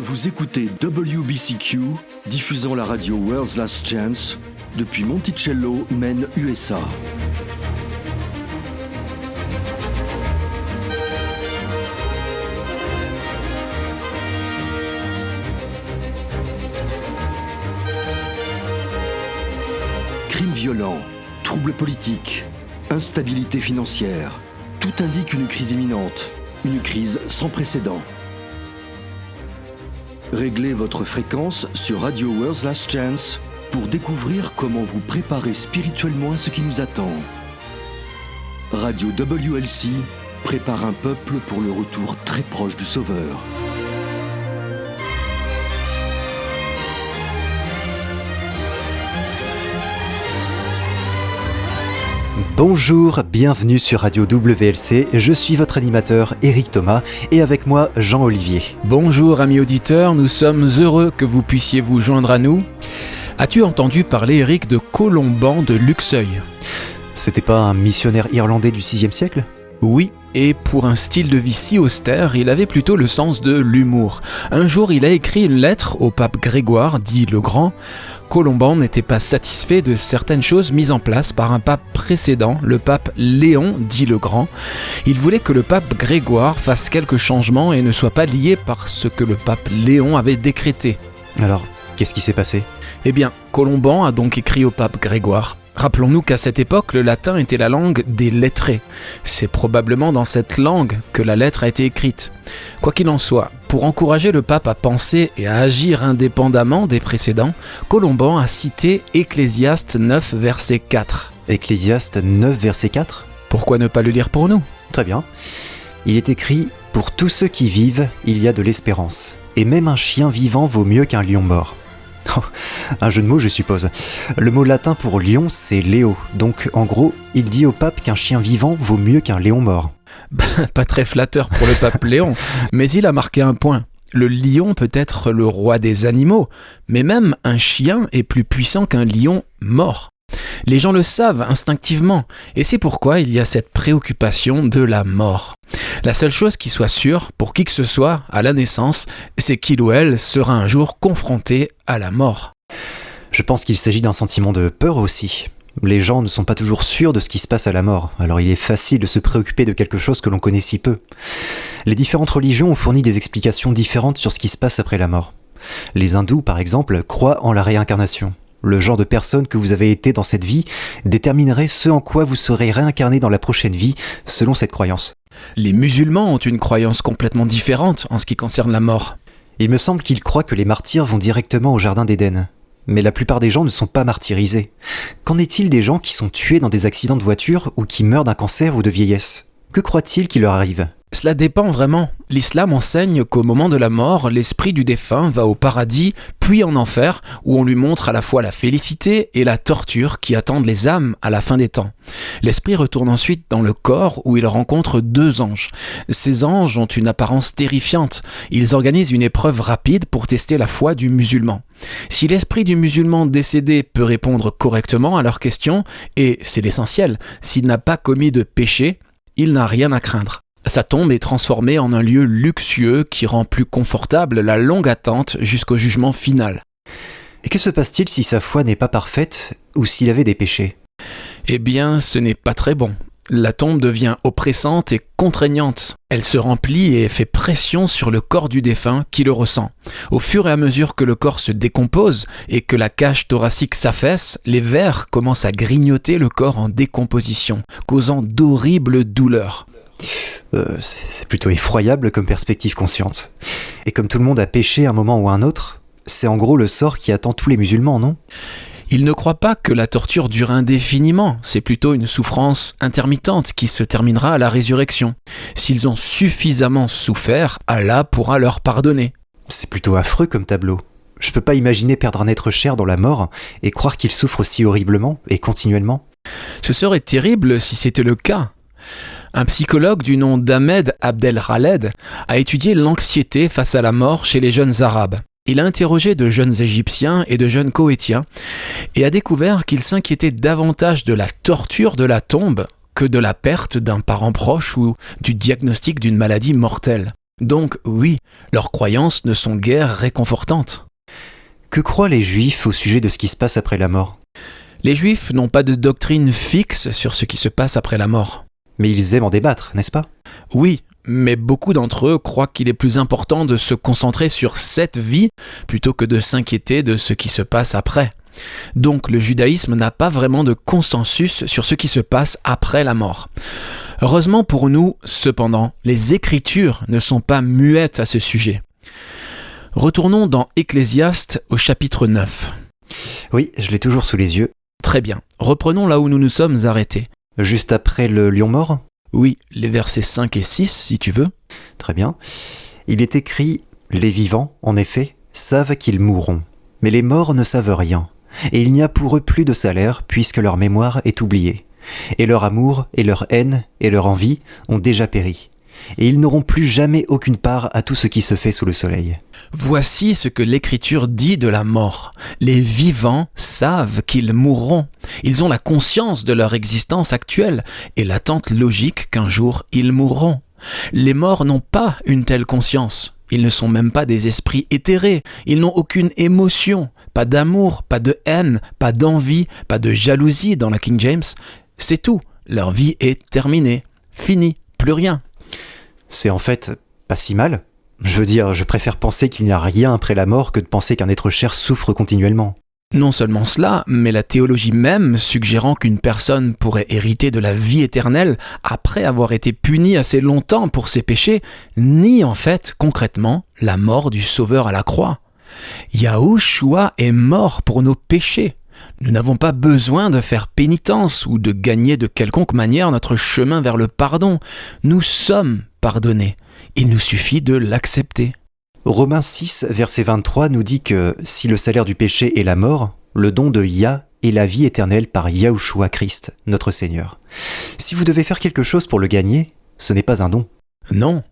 Vous écoutez WBCQ, diffusant la radio World's Last Chance depuis Monticello, Maine, USA. Crimes violents, troubles politiques, instabilité financière, tout indique une crise imminente, une crise sans précédent. Réglez votre fréquence sur Radio World's Last Chance pour découvrir comment vous préparer spirituellement à ce qui nous attend. Radio WLC prépare un peuple pour le retour très proche du Sauveur. Bonjour, bienvenue sur Radio WLC, je suis votre animateur Éric Thomas et avec moi Jean-Olivier. Bonjour amis auditeurs, nous sommes heureux que vous puissiez vous joindre à nous. As-tu entendu parler Éric de Colomban de Luxeuil ? C'était pas un missionnaire irlandais du 6e siècle ? Oui, et pour un style de vie si austère, il avait plutôt le sens de l'humour. Un jour, il a écrit une lettre au pape Grégoire, dit le Grand. Colomban n'était pas satisfait de certaines choses mises en place par un pape précédent, le pape Léon, dit le Grand. Il voulait que le pape Grégoire fasse quelques changements et ne soit pas lié par ce que le pape Léon avait décrété. Alors, qu'est-ce qui s'est passé ? Eh bien, Colomban a donc écrit au pape Grégoire. Rappelons-nous qu'à cette époque, le latin était la langue des lettrés. C'est probablement dans cette langue que la lettre a été écrite. Quoi qu'il en soit, pour encourager le pape à penser et à agir indépendamment des précédents, Colomban a cité Ecclésiaste 9, verset 4. Ecclésiaste 9, verset 4 ? Pourquoi ne pas le lire pour nous ? Très bien. Il est écrit « Pour tous ceux qui vivent, il y a de l'espérance. Et même un chien vivant vaut mieux qu'un lion mort. » Un jeu de mots, je suppose. Le mot latin pour lion, c'est léo. Donc, en gros, il dit au pape qu'un chien vivant vaut mieux qu'un lion mort. Pas très flatteur pour le pape Léon, mais il a marqué un point. Le lion peut être le roi des animaux, mais même un chien est plus puissant qu'un lion mort. Les gens le savent instinctivement, et c'est pourquoi il y a cette préoccupation de la mort. La seule chose qui soit sûre, pour qui que ce soit, à la naissance, c'est qu'il ou elle sera un jour confronté à la mort. Je pense qu'il s'agit d'un sentiment de peur aussi. Les gens ne sont pas toujours sûrs de ce qui se passe à la mort, alors il est facile de se préoccuper de quelque chose que l'on connaît si peu. Les différentes religions ont fourni des explications différentes sur ce qui se passe après la mort. Les hindous, par exemple, croient en la réincarnation. Le genre de personne que vous avez été dans cette vie déterminerait ce en quoi vous serez réincarné dans la prochaine vie, selon cette croyance. Les musulmans ont une croyance complètement différente en ce qui concerne la mort. Il me semble qu'ils croient que les martyrs vont directement au jardin d'Éden. Mais la plupart des gens ne sont pas martyrisés. Qu'en est-il des gens qui sont tués dans des accidents de voiture ou qui meurent d'un cancer ou de vieillesse ? Que croient-ils qui leur arrive ? Cela dépend vraiment. L'islam enseigne qu'au moment de la mort, l'esprit du défunt va au paradis, puis en enfer, où on lui montre à la fois la félicité et la torture qui attendent les âmes à la fin des temps. L'esprit retourne ensuite dans le corps où il rencontre 2 anges. Ces anges ont une apparence terrifiante. Ils organisent une épreuve rapide pour tester la foi du musulman. Si l'esprit du musulman décédé peut répondre correctement à leurs questions, et c'est l'essentiel, s'il n'a pas commis de péché, il n'a rien à craindre. Sa tombe est transformée en un lieu luxueux qui rend plus confortable la longue attente jusqu'au jugement final. Et que se passe-t-il si sa foi n'est pas parfaite ou s'il avait des péchés ? Eh bien, ce n'est pas très bon. La tombe devient oppressante et contraignante. Elle se remplit et fait pression sur le corps du défunt qui le ressent. Au fur et à mesure que le corps se décompose et que la cage thoracique s'affaisse, les vers commencent à grignoter le corps en décomposition, causant d'horribles douleurs. C'est plutôt effroyable comme perspective consciente. Et comme tout le monde a péché à un moment ou à un autre, c'est en gros le sort qui attend tous les musulmans, non ? Ils ne croient pas que la torture dure indéfiniment, c'est plutôt une souffrance intermittente qui se terminera à la résurrection. S'ils ont suffisamment souffert, Allah pourra leur pardonner. C'est plutôt affreux comme tableau. Je peux pas imaginer perdre un être cher dans la mort et croire qu'il souffre si horriblement et continuellement. Ce serait terrible si c'était le cas. Un psychologue du nom d'Ahmed Abdelkhaled a étudié l'anxiété face à la mort chez les jeunes Arabes. Il a interrogé de jeunes Égyptiens et de jeunes Koweïtiens et a découvert qu'ils s'inquiétaient davantage de la torture de la tombe que de la perte d'un parent proche ou du diagnostic d'une maladie mortelle. Donc oui, leurs croyances ne sont guère réconfortantes. Que croient les Juifs au sujet de ce qui se passe après la mort ? Les Juifs n'ont pas de doctrine fixe sur ce qui se passe après la mort. Mais ils aiment en débattre, n'est-ce pas ? Oui, mais beaucoup d'entre eux croient qu'il est plus important de se concentrer sur cette vie plutôt que de s'inquiéter de ce qui se passe après. Donc le judaïsme n'a pas vraiment de consensus sur ce qui se passe après la mort. Heureusement pour nous, cependant, les Écritures ne sont pas muettes à ce sujet. Retournons dans Ecclésiaste au chapitre 9. Oui, je l'ai toujours sous les yeux. Très bien, reprenons là où nous nous sommes arrêtés. Juste après le lion mort ? Oui, les versets 5 et 6, si tu veux. Très bien. Il est écrit « Les vivants, en effet, savent qu'ils mourront, mais les morts ne savent rien, et il n'y a pour eux plus de salaire, puisque leur mémoire est oubliée. Et leur amour, et leur haine, et leur envie ont déjà péri. Et ils n'auront plus jamais aucune part à tout ce qui se fait sous le soleil. » Voici ce que l'Écriture dit de la mort. Les vivants savent qu'ils mourront. Ils ont la conscience de leur existence actuelle et l'attente logique qu'un jour ils mourront. Les morts n'ont pas une telle conscience. Ils ne sont même pas des esprits éthérés. Ils n'ont aucune émotion, pas d'amour, pas de haine, pas d'envie, pas de jalousie dans la King James. C'est tout. Leur vie est terminée, finie, plus rien. C'est en fait pas si mal. Je veux dire, je préfère penser qu'il n'y a rien après la mort que de penser qu'un être cher souffre continuellement. Non seulement cela, mais la théologie même suggérant qu'une personne pourrait hériter de la vie éternelle après avoir été punie assez longtemps pour ses péchés, nie en fait concrètement la mort du Sauveur à la croix. Yahushua est mort pour nos péchés. Nous n'avons pas besoin de faire pénitence ou de gagner de quelconque manière notre chemin vers le pardon. Nous sommes pardonnés. Il nous suffit de l'accepter. Romains 6, verset 23 nous dit que si le salaire du péché est la mort, le don de Yah est la vie éternelle par Yahushua Christ, notre Seigneur. Si vous devez faire quelque chose pour le gagner, ce n'est pas un don. Non,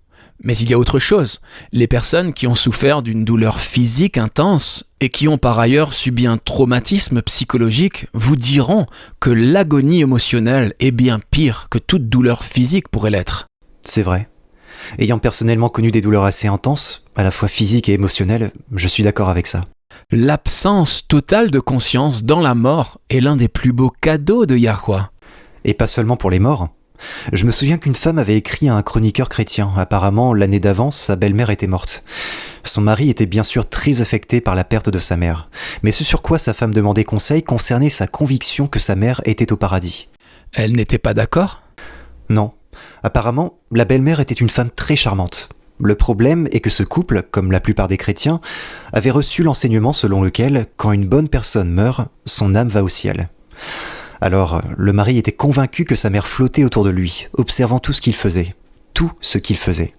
mais il y a autre chose. Les personnes qui ont souffert d'une douleur physique intense et qui ont par ailleurs subi un traumatisme psychologique vous diront que l'agonie émotionnelle est bien pire que toute douleur physique pourrait l'être. C'est vrai. Ayant personnellement connu des douleurs assez intenses, à la fois physiques et émotionnelles, je suis d'accord avec ça. L'absence totale de conscience dans la mort est l'un des plus beaux cadeaux de Yahweh. Et pas seulement pour les morts. Je me souviens qu'une femme avait écrit à un chroniqueur chrétien. Apparemment, l'année d'avant, sa belle-mère était morte. Son mari était bien sûr très affecté par la perte de sa mère. Mais ce sur quoi sa femme demandait conseil concernait sa conviction que sa mère était au paradis. Elle n'était pas d'accord ? Non. Apparemment, la belle-mère était une femme très charmante. Le problème est que ce couple, comme la plupart des chrétiens, avait reçu l'enseignement selon lequel, quand une bonne personne meurt, son âme va au ciel. Alors, le mari était convaincu que sa mère flottait autour de lui, observant tout ce qu'il faisait. Tout ce qu'il faisait.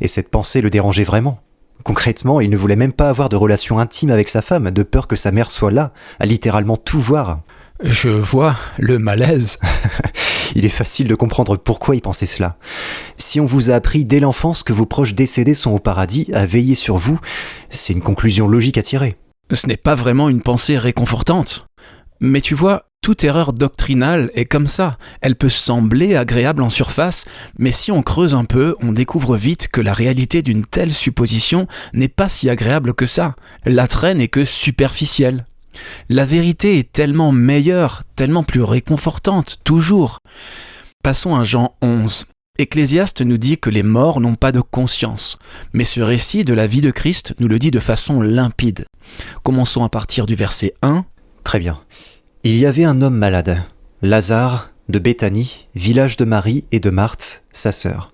Et cette pensée le dérangeait vraiment. Concrètement, il ne voulait même pas avoir de relation intime avec sa femme, de peur que sa mère soit là, à littéralement tout voir. Je vois le malaise. Il est facile de comprendre pourquoi il pensait cela. Si on vous a appris dès l'enfance que vos proches décédés sont au paradis, à veiller sur vous, c'est une conclusion logique à tirer. Ce n'est pas vraiment une pensée réconfortante. Mais tu vois, toute erreur doctrinale est comme ça. Elle peut sembler agréable en surface, mais si on creuse un peu, on découvre vite que la réalité d'une telle supposition n'est pas si agréable que ça. L'attrait n'est que superficiel. La vérité est tellement meilleure, tellement plus réconfortante, toujours. Passons à Jean 11. Ecclésiaste nous dit que les morts n'ont pas de conscience, mais ce récit de la vie de Christ nous le dit de façon limpide. Commençons à partir du verset 1. Très bien. Il y avait un homme malade, Lazare, de Béthanie, village de Marie et de Marthe, sa sœur.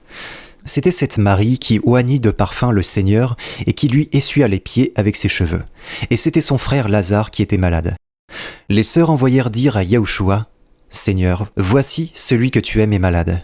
C'était cette Marie qui oignit de parfum le Seigneur et qui lui essuya les pieds avec ses cheveux. Et c'était son frère Lazare qui était malade. Les sœurs envoyèrent dire à Yahushua, « Seigneur, voici celui que tu aimes est malade. »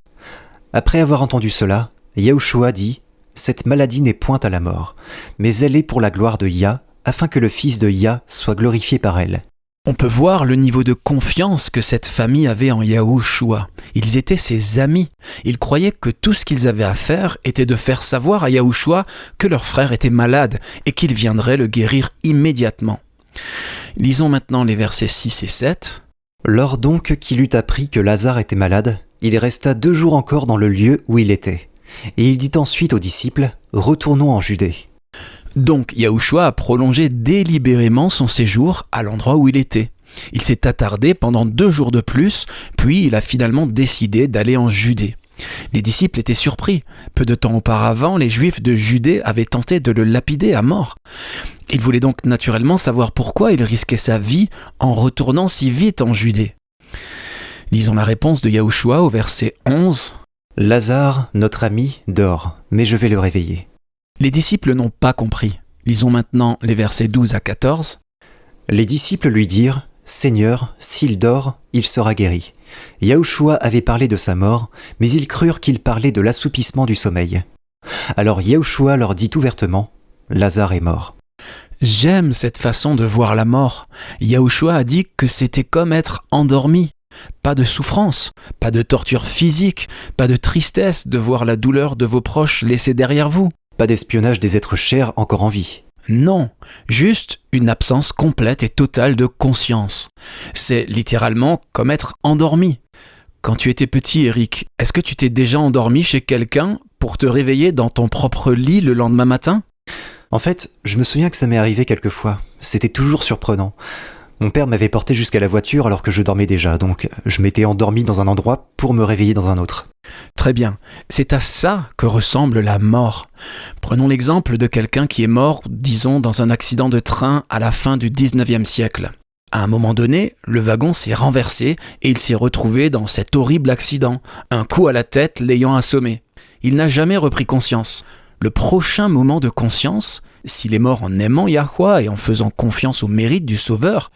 Après avoir entendu cela, Yahushua dit, « Cette maladie n'est point à la mort, mais elle est pour la gloire de Yah, afin que le fils de Yah soit glorifié par elle. » On peut voir le niveau de confiance que cette famille avait en Yahushua. Ils étaient ses amis. Ils croyaient que tout ce qu'ils avaient à faire était de faire savoir à Yahushua que leur frère était malade et qu'il viendrait le guérir immédiatement. Lisons maintenant les versets 6 et 7. Lors donc qu'il eut appris que Lazare était malade, il resta 2 jours encore dans le lieu où il était. et il dit ensuite aux disciples « Retournons en Judée ». Donc Yahushua a prolongé délibérément son séjour à l'endroit où il était. Il s'est attardé pendant 2 jours de plus, puis il a finalement décidé d'aller en Judée. Les disciples étaient surpris. Peu de temps auparavant, les Juifs de Judée avaient tenté de le lapider à mort. Ils voulaient donc naturellement savoir pourquoi il risquait sa vie en retournant si vite en Judée. Lisons la réponse de Yahushua au verset 11. « Lazare, notre ami, dort, mais je vais le réveiller. » Les disciples n'ont pas compris. Lisons maintenant les versets 12 à 14. Les disciples lui dirent « Seigneur, s'il dort, il sera guéri. » Yahushua avait parlé de sa mort, mais ils crurent qu'il parlait de l'assoupissement du sommeil. Alors Yahushua leur dit ouvertement « Lazare est mort. » J'aime cette façon de voir la mort. Yahushua a dit que c'était comme être endormi. Pas de souffrance, pas de torture physique, pas de tristesse de voir la douleur de vos proches laissée derrière vous. Pas d'espionnage des êtres chers encore en vie. Non, juste une absence complète et totale de conscience. C'est littéralement comme être endormi. Quand tu étais petit, Eric, est-ce que tu t'es déjà endormi chez quelqu'un pour te réveiller dans ton propre lit le lendemain matin ? En fait, je me souviens que ça m'est arrivé quelques fois. C'était toujours surprenant. Mon père m'avait porté jusqu'à la voiture alors que je dormais déjà, donc je m'étais endormi dans un endroit pour me réveiller dans un autre. Très bien, c'est à ça que ressemble la mort. Prenons l'exemple de quelqu'un qui est mort, disons, dans un accident de train à la fin du 19e siècle. À un moment donné, le wagon s'est renversé et il s'est retrouvé dans cet horrible accident, un coup à la tête l'ayant assommé. Il n'a jamais repris conscience. Le prochain moment de conscience, s'il est mort en aimant Yahweh et en faisant confiance au mérite du Sauveur,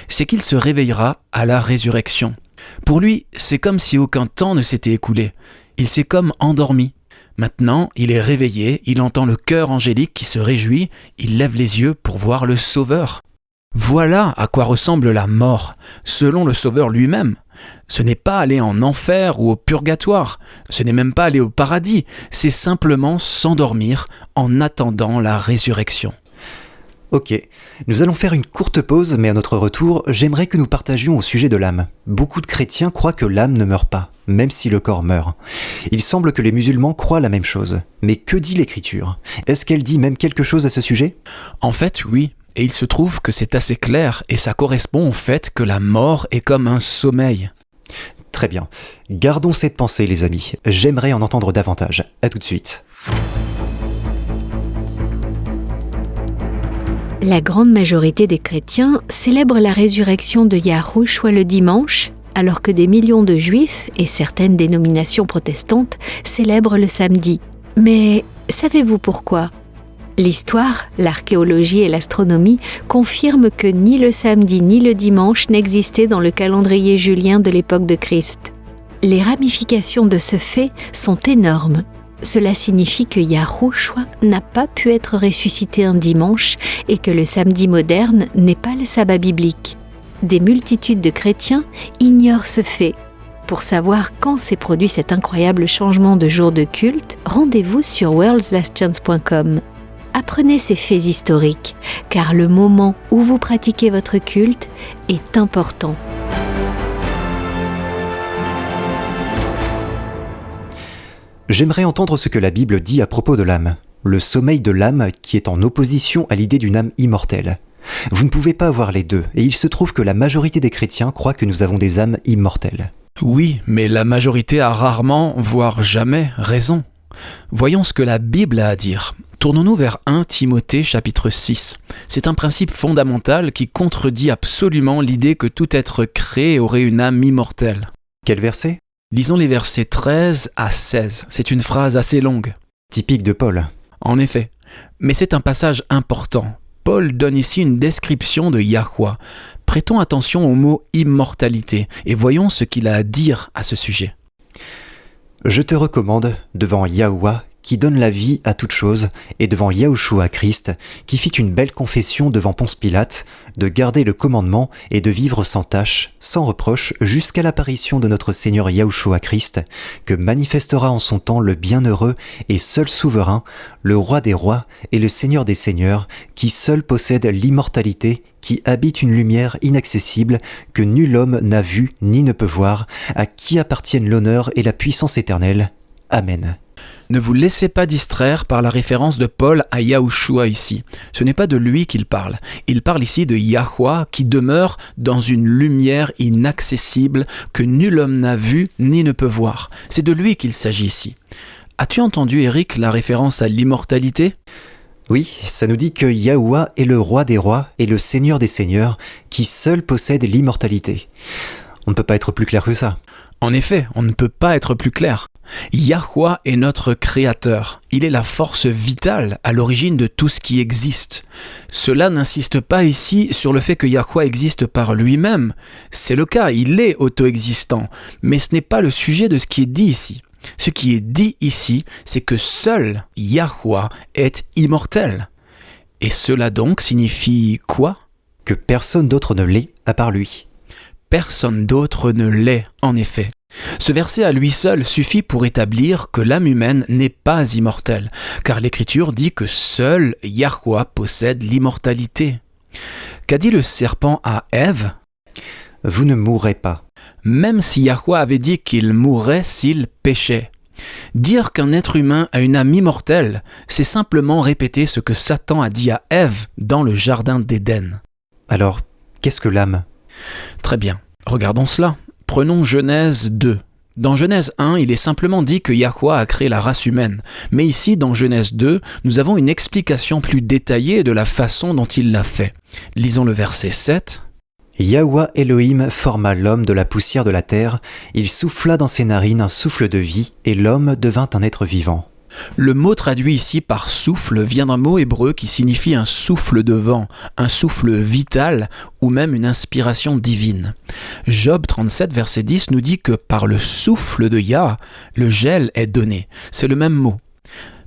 c'est qu'il se réveillera à la résurrection. Pour lui, c'est comme si aucun temps ne s'était écoulé. Il s'est comme endormi. Maintenant, il est réveillé, il entend le chœur angélique qui se réjouit, il lève les yeux pour voir le Sauveur. Voilà à quoi ressemble la mort, selon le Sauveur lui-même. Ce n'est pas aller en enfer ou au purgatoire, ce n'est même pas aller au paradis, c'est simplement s'endormir en attendant la résurrection. Ok, nous allons faire une courte pause, mais à notre retour, j'aimerais que nous partagions au sujet de l'âme. Beaucoup de chrétiens croient que l'âme ne meurt pas, même si le corps meurt. Il semble que les musulmans croient la même chose. Mais que dit l'Écriture ? Est-ce qu'elle dit même quelque chose à ce sujet ? En fait, oui. Et il se trouve que c'est assez clair et ça correspond au fait que la mort est comme un sommeil. Très bien. Gardons cette pensée, les amis. J'aimerais en entendre davantage. À tout de suite. La grande majorité des chrétiens célèbrent la résurrection de Yahushua le dimanche, alors que des millions de juifs et certaines dénominations protestantes célèbrent le samedi. Mais savez-vous pourquoi ? L'histoire, l'archéologie et l'astronomie confirment que ni le samedi ni le dimanche n'existaient dans le calendrier julien de l'époque de Christ. Les ramifications de ce fait sont énormes. Cela signifie que Yahushua n'a pas pu être ressuscité un dimanche et que le samedi moderne n'est pas le sabbat biblique. Des multitudes de chrétiens ignorent ce fait. Pour savoir quand s'est produit cet incroyable changement de jour de culte, rendez-vous sur worldslastchance.com. Apprenez ces faits historiques, car le moment où vous pratiquez votre culte est important. J'aimerais entendre ce que la Bible dit à propos de l'âme. Le sommeil de l'âme qui est en opposition à l'idée d'une âme immortelle. Vous ne pouvez pas avoir les deux, et il se trouve que la majorité des chrétiens croient que nous avons des âmes immortelles. Oui, mais la majorité a rarement, voire jamais, raison. Voyons ce que la Bible a à dire. Tournons-nous vers 1 Timothée chapitre 6. C'est un principe fondamental qui contredit absolument l'idée que tout être créé aurait une âme immortelle. Quel verset ? Lisons les versets 13 à 16. C'est une phrase assez longue. Typique de Paul. En effet. Mais c'est un passage important. Paul donne ici une description de Yahweh. Prêtons attention au mot immortalité et voyons ce qu'il a à dire à ce sujet. Je te recommande, devant Yahweh, qui donne la vie à toute chose, et devant Yahushua Christ, qui fit une belle confession devant Ponce Pilate, de garder le commandement et de vivre sans tache, sans reproche, jusqu'à l'apparition de notre Seigneur Yahushua Christ, que manifestera en son temps le bienheureux et seul souverain, le roi des rois et le Seigneur des seigneurs, qui seul possède l'immortalité, qui habite une lumière inaccessible, que nul homme n'a vue ni ne peut voir, à qui appartiennent l'honneur et la puissance éternelle. Amen. Ne vous laissez pas distraire par la référence de Paul à Yahushua ici. Ce n'est pas de lui qu'il parle. Il parle ici de Yahweh qui demeure dans une lumière inaccessible que nul homme n'a vue ni ne peut voir. C'est de lui qu'il s'agit ici. As-tu entendu, Eric, la référence à l'immortalité ? Oui, ça nous dit que Yahweh est le roi des rois et le seigneur des seigneurs qui seul possède l'immortalité. On ne peut pas être plus clair que ça. En effet, on ne peut pas être plus clair. Yahweh est notre créateur. Il est la force vitale à l'origine de tout ce qui existe. Cela n'insiste pas ici sur le fait que Yahweh existe par lui-même. C'est le cas, il est auto-existant. Mais ce n'est pas le sujet de ce qui est dit ici. Ce qui est dit ici, c'est que seul Yahweh est immortel. Et cela donc signifie quoi ? Que personne d'autre ne l'est à part lui. Personne d'autre ne l'est, en effet. Ce verset à lui seul suffit pour établir que l'âme humaine n'est pas immortelle, car l'Écriture dit que seul Yahweh possède l'immortalité. Qu'a dit le serpent à Ève ? Vous ne mourrez pas. Même si Yahweh avait dit qu'il mourrait s'il péchait. Dire qu'un être humain a une âme immortelle, c'est simplement répéter ce que Satan a dit à Ève dans le jardin d'Éden. Alors, qu'est-ce que l'âme ? Très bien, regardons cela. Prenons Genèse 2. Dans Genèse 1, il est simplement dit que Yahweh a créé la race humaine. Mais ici, dans Genèse 2, nous avons une explication plus détaillée de la façon dont il l'a fait. Lisons le verset 7. Yahweh Elohim forma l'homme de la poussière de la terre, il souffla dans ses narines un souffle de vie, et l'homme devint un être vivant. Le mot traduit ici par souffle vient d'un mot hébreu qui signifie un souffle de vent, un souffle vital ou même une inspiration divine. Job 37, verset 10 nous dit que par le souffle de Yah, le gel est donné. C'est le même mot.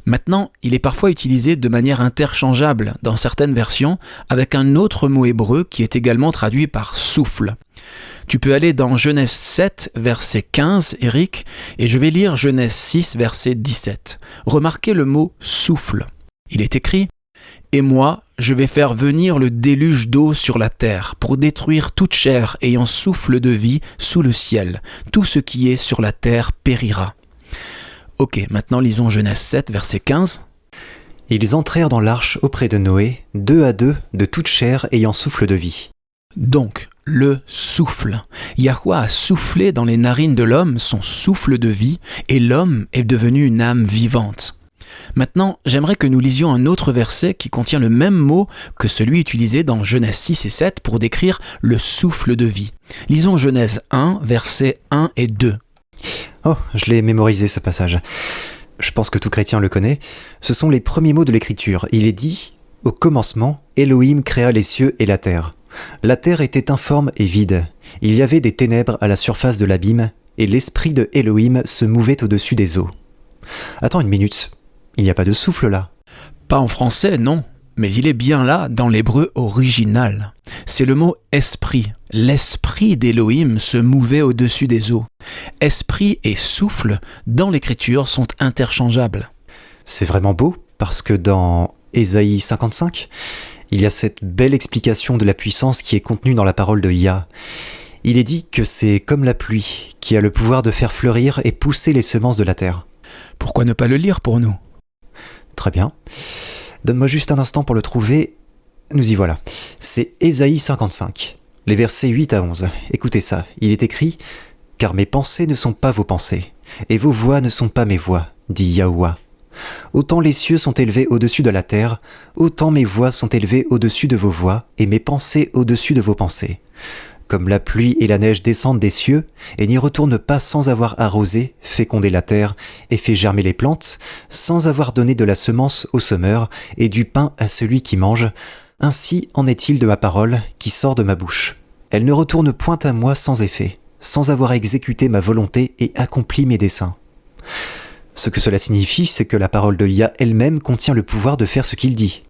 Maintenant, il est parfois utilisé de manière interchangeable dans certaines versions avec un autre mot hébreu qui est également traduit par souffle. Tu peux aller dans Genèse 7, verset 15, Eric, et je vais lire Genèse 6, verset 17. Remarquez le mot « souffle ». Il est écrit « Et moi, je vais faire venir le déluge d'eau sur la terre pour détruire toute chair ayant souffle de vie sous le ciel. Tout ce qui est sur la terre périra. » Ok, maintenant lisons Genèse 7, verset 15. « Ils entrèrent dans l'arche auprès de Noé, 2 à 2, de toute chair ayant souffle de vie. » Donc, le souffle. Yahweh a soufflé dans les narines de l'homme son souffle de vie et l'homme est devenu une âme vivante. Maintenant, j'aimerais que nous lisions un autre verset qui contient le même mot que celui utilisé dans Genèse 6 et 7 pour décrire le souffle de vie. Lisons Genèse 1, versets 1 et 2. Oh, je l'ai mémorisé ce passage. Je pense que tout chrétien le connaît. Ce sont les premiers mots de l'Écriture. Il est dit « Au commencement, Elohim créa les cieux et la terre. La terre était informe et vide. Il y avait des ténèbres à la surface de l'abîme, et l'esprit de Elohim se mouvait au-dessus des eaux. » Attends une minute, il n'y a pas de souffle là. Pas en français, non, mais il est bien là dans l'hébreu original. C'est le mot « esprit ». L'esprit d'Elohim se mouvait au-dessus des eaux. Esprit et souffle, dans l'Écriture, sont interchangeables. C'est vraiment beau, parce que dans Ésaïe 55, il y a cette belle explication de la puissance qui est contenue dans la parole de Yah. Il est dit que c'est comme la pluie, qui a le pouvoir de faire fleurir et pousser les semences de la terre. Pourquoi ne pas le lire pour nous ? Très bien. Donne-moi juste un instant pour le trouver. Nous y voilà. C'est Ésaïe 55, les versets 8 à 11. Écoutez ça, il est écrit « Car mes pensées ne sont pas vos pensées, et vos voix ne sont pas mes voix, dit Yahweh. Autant les cieux sont élevés au-dessus de la terre, autant mes voix sont élevées au-dessus de vos voix, et mes pensées au-dessus de vos pensées. Comme la pluie et la neige descendent des cieux, et n'y retournent pas sans avoir arrosé, fécondé la terre, et fait germer les plantes, sans avoir donné de la semence au semeur, et du pain à celui qui mange, ainsi en est-il de ma parole qui sort de ma bouche. Elle ne retourne point à moi sans effet, sans avoir exécuté ma volonté et accompli mes desseins. » Ce que cela signifie, c'est que la parole de Yah elle-même contient le pouvoir de faire ce qu'il dit.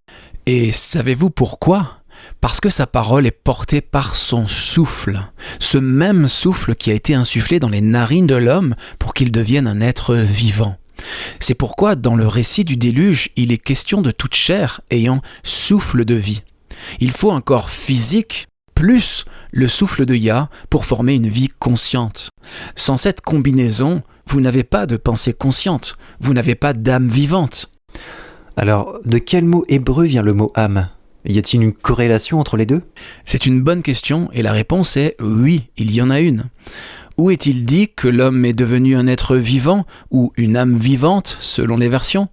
Et savez-vous pourquoi ? Parce que sa parole est portée par son souffle, ce même souffle qui a été insufflé dans les narines de l'homme pour qu'il devienne un être vivant. C'est pourquoi dans le récit du déluge, il est question de toute chair ayant souffle de vie. Il faut un corps physique plus le souffle de Yah pour former une vie consciente. Sans cette combinaison, Vous n'avez pas de pensée consciente, vous n'avez pas d'âme vivante. Alors, de quel mot hébreu vient le mot âme ? Y a-t-il une corrélation entre les deux ? C'est une bonne question et la réponse est oui, il y en a une. Où est-il dit que l'homme est devenu un être vivant ou une âme vivante selon les versions ?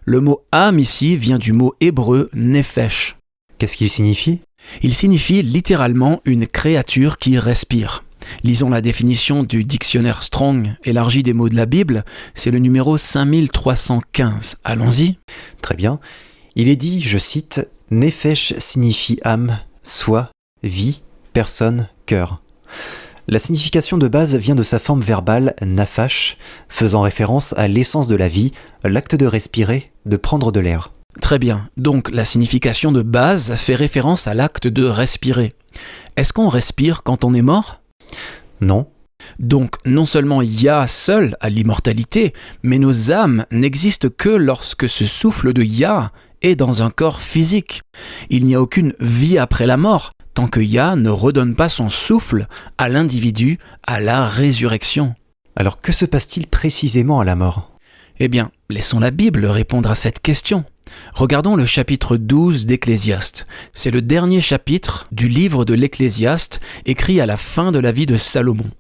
Le mot âme ici vient du mot hébreu nefesh. Qu'est-ce qu'il signifie ? Il signifie littéralement une créature qui respire. Lisons la définition du dictionnaire Strong élargi des mots de la Bible, c'est le numéro 5315. Allons-y. Très bien. Il est dit, je cite, « Nefesh signifie âme, soi, vie, personne, cœur ». La signification de base vient de sa forme verbale nafash, faisant référence à l'essence de la vie, l'acte de respirer, de prendre de l'air. Très bien, donc la signification de base fait référence à l'acte de respirer. Est-ce qu'on respire quand on est mort ? Non. Donc non seulement Yah seul a l'immortalité, mais nos âmes n'existent que lorsque ce souffle de Yah est dans un corps physique. Il n'y a aucune vie après la mort, tant que Yah ne redonne pas son souffle à l'individu à la résurrection. Alors que se passe-t-il précisément à la mort ? Eh bien, laissons la Bible répondre à cette question. Regardons le chapitre 12 d'Ecclésiaste. C'est le dernier chapitre du livre de l'Ecclésiaste, écrit à la fin de la vie de Salomon.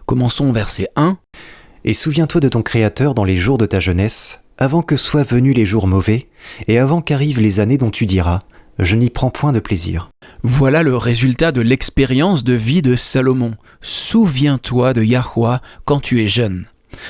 Commençons verset 1. « Et souviens-toi de ton Créateur dans les jours de ta jeunesse, avant que soient venus les jours mauvais, et avant qu'arrivent les années dont tu diras, je n'y prends point de plaisir. » Voilà le résultat de l'expérience de vie de Salomon. Souviens-toi de Yahweh quand tu es jeune.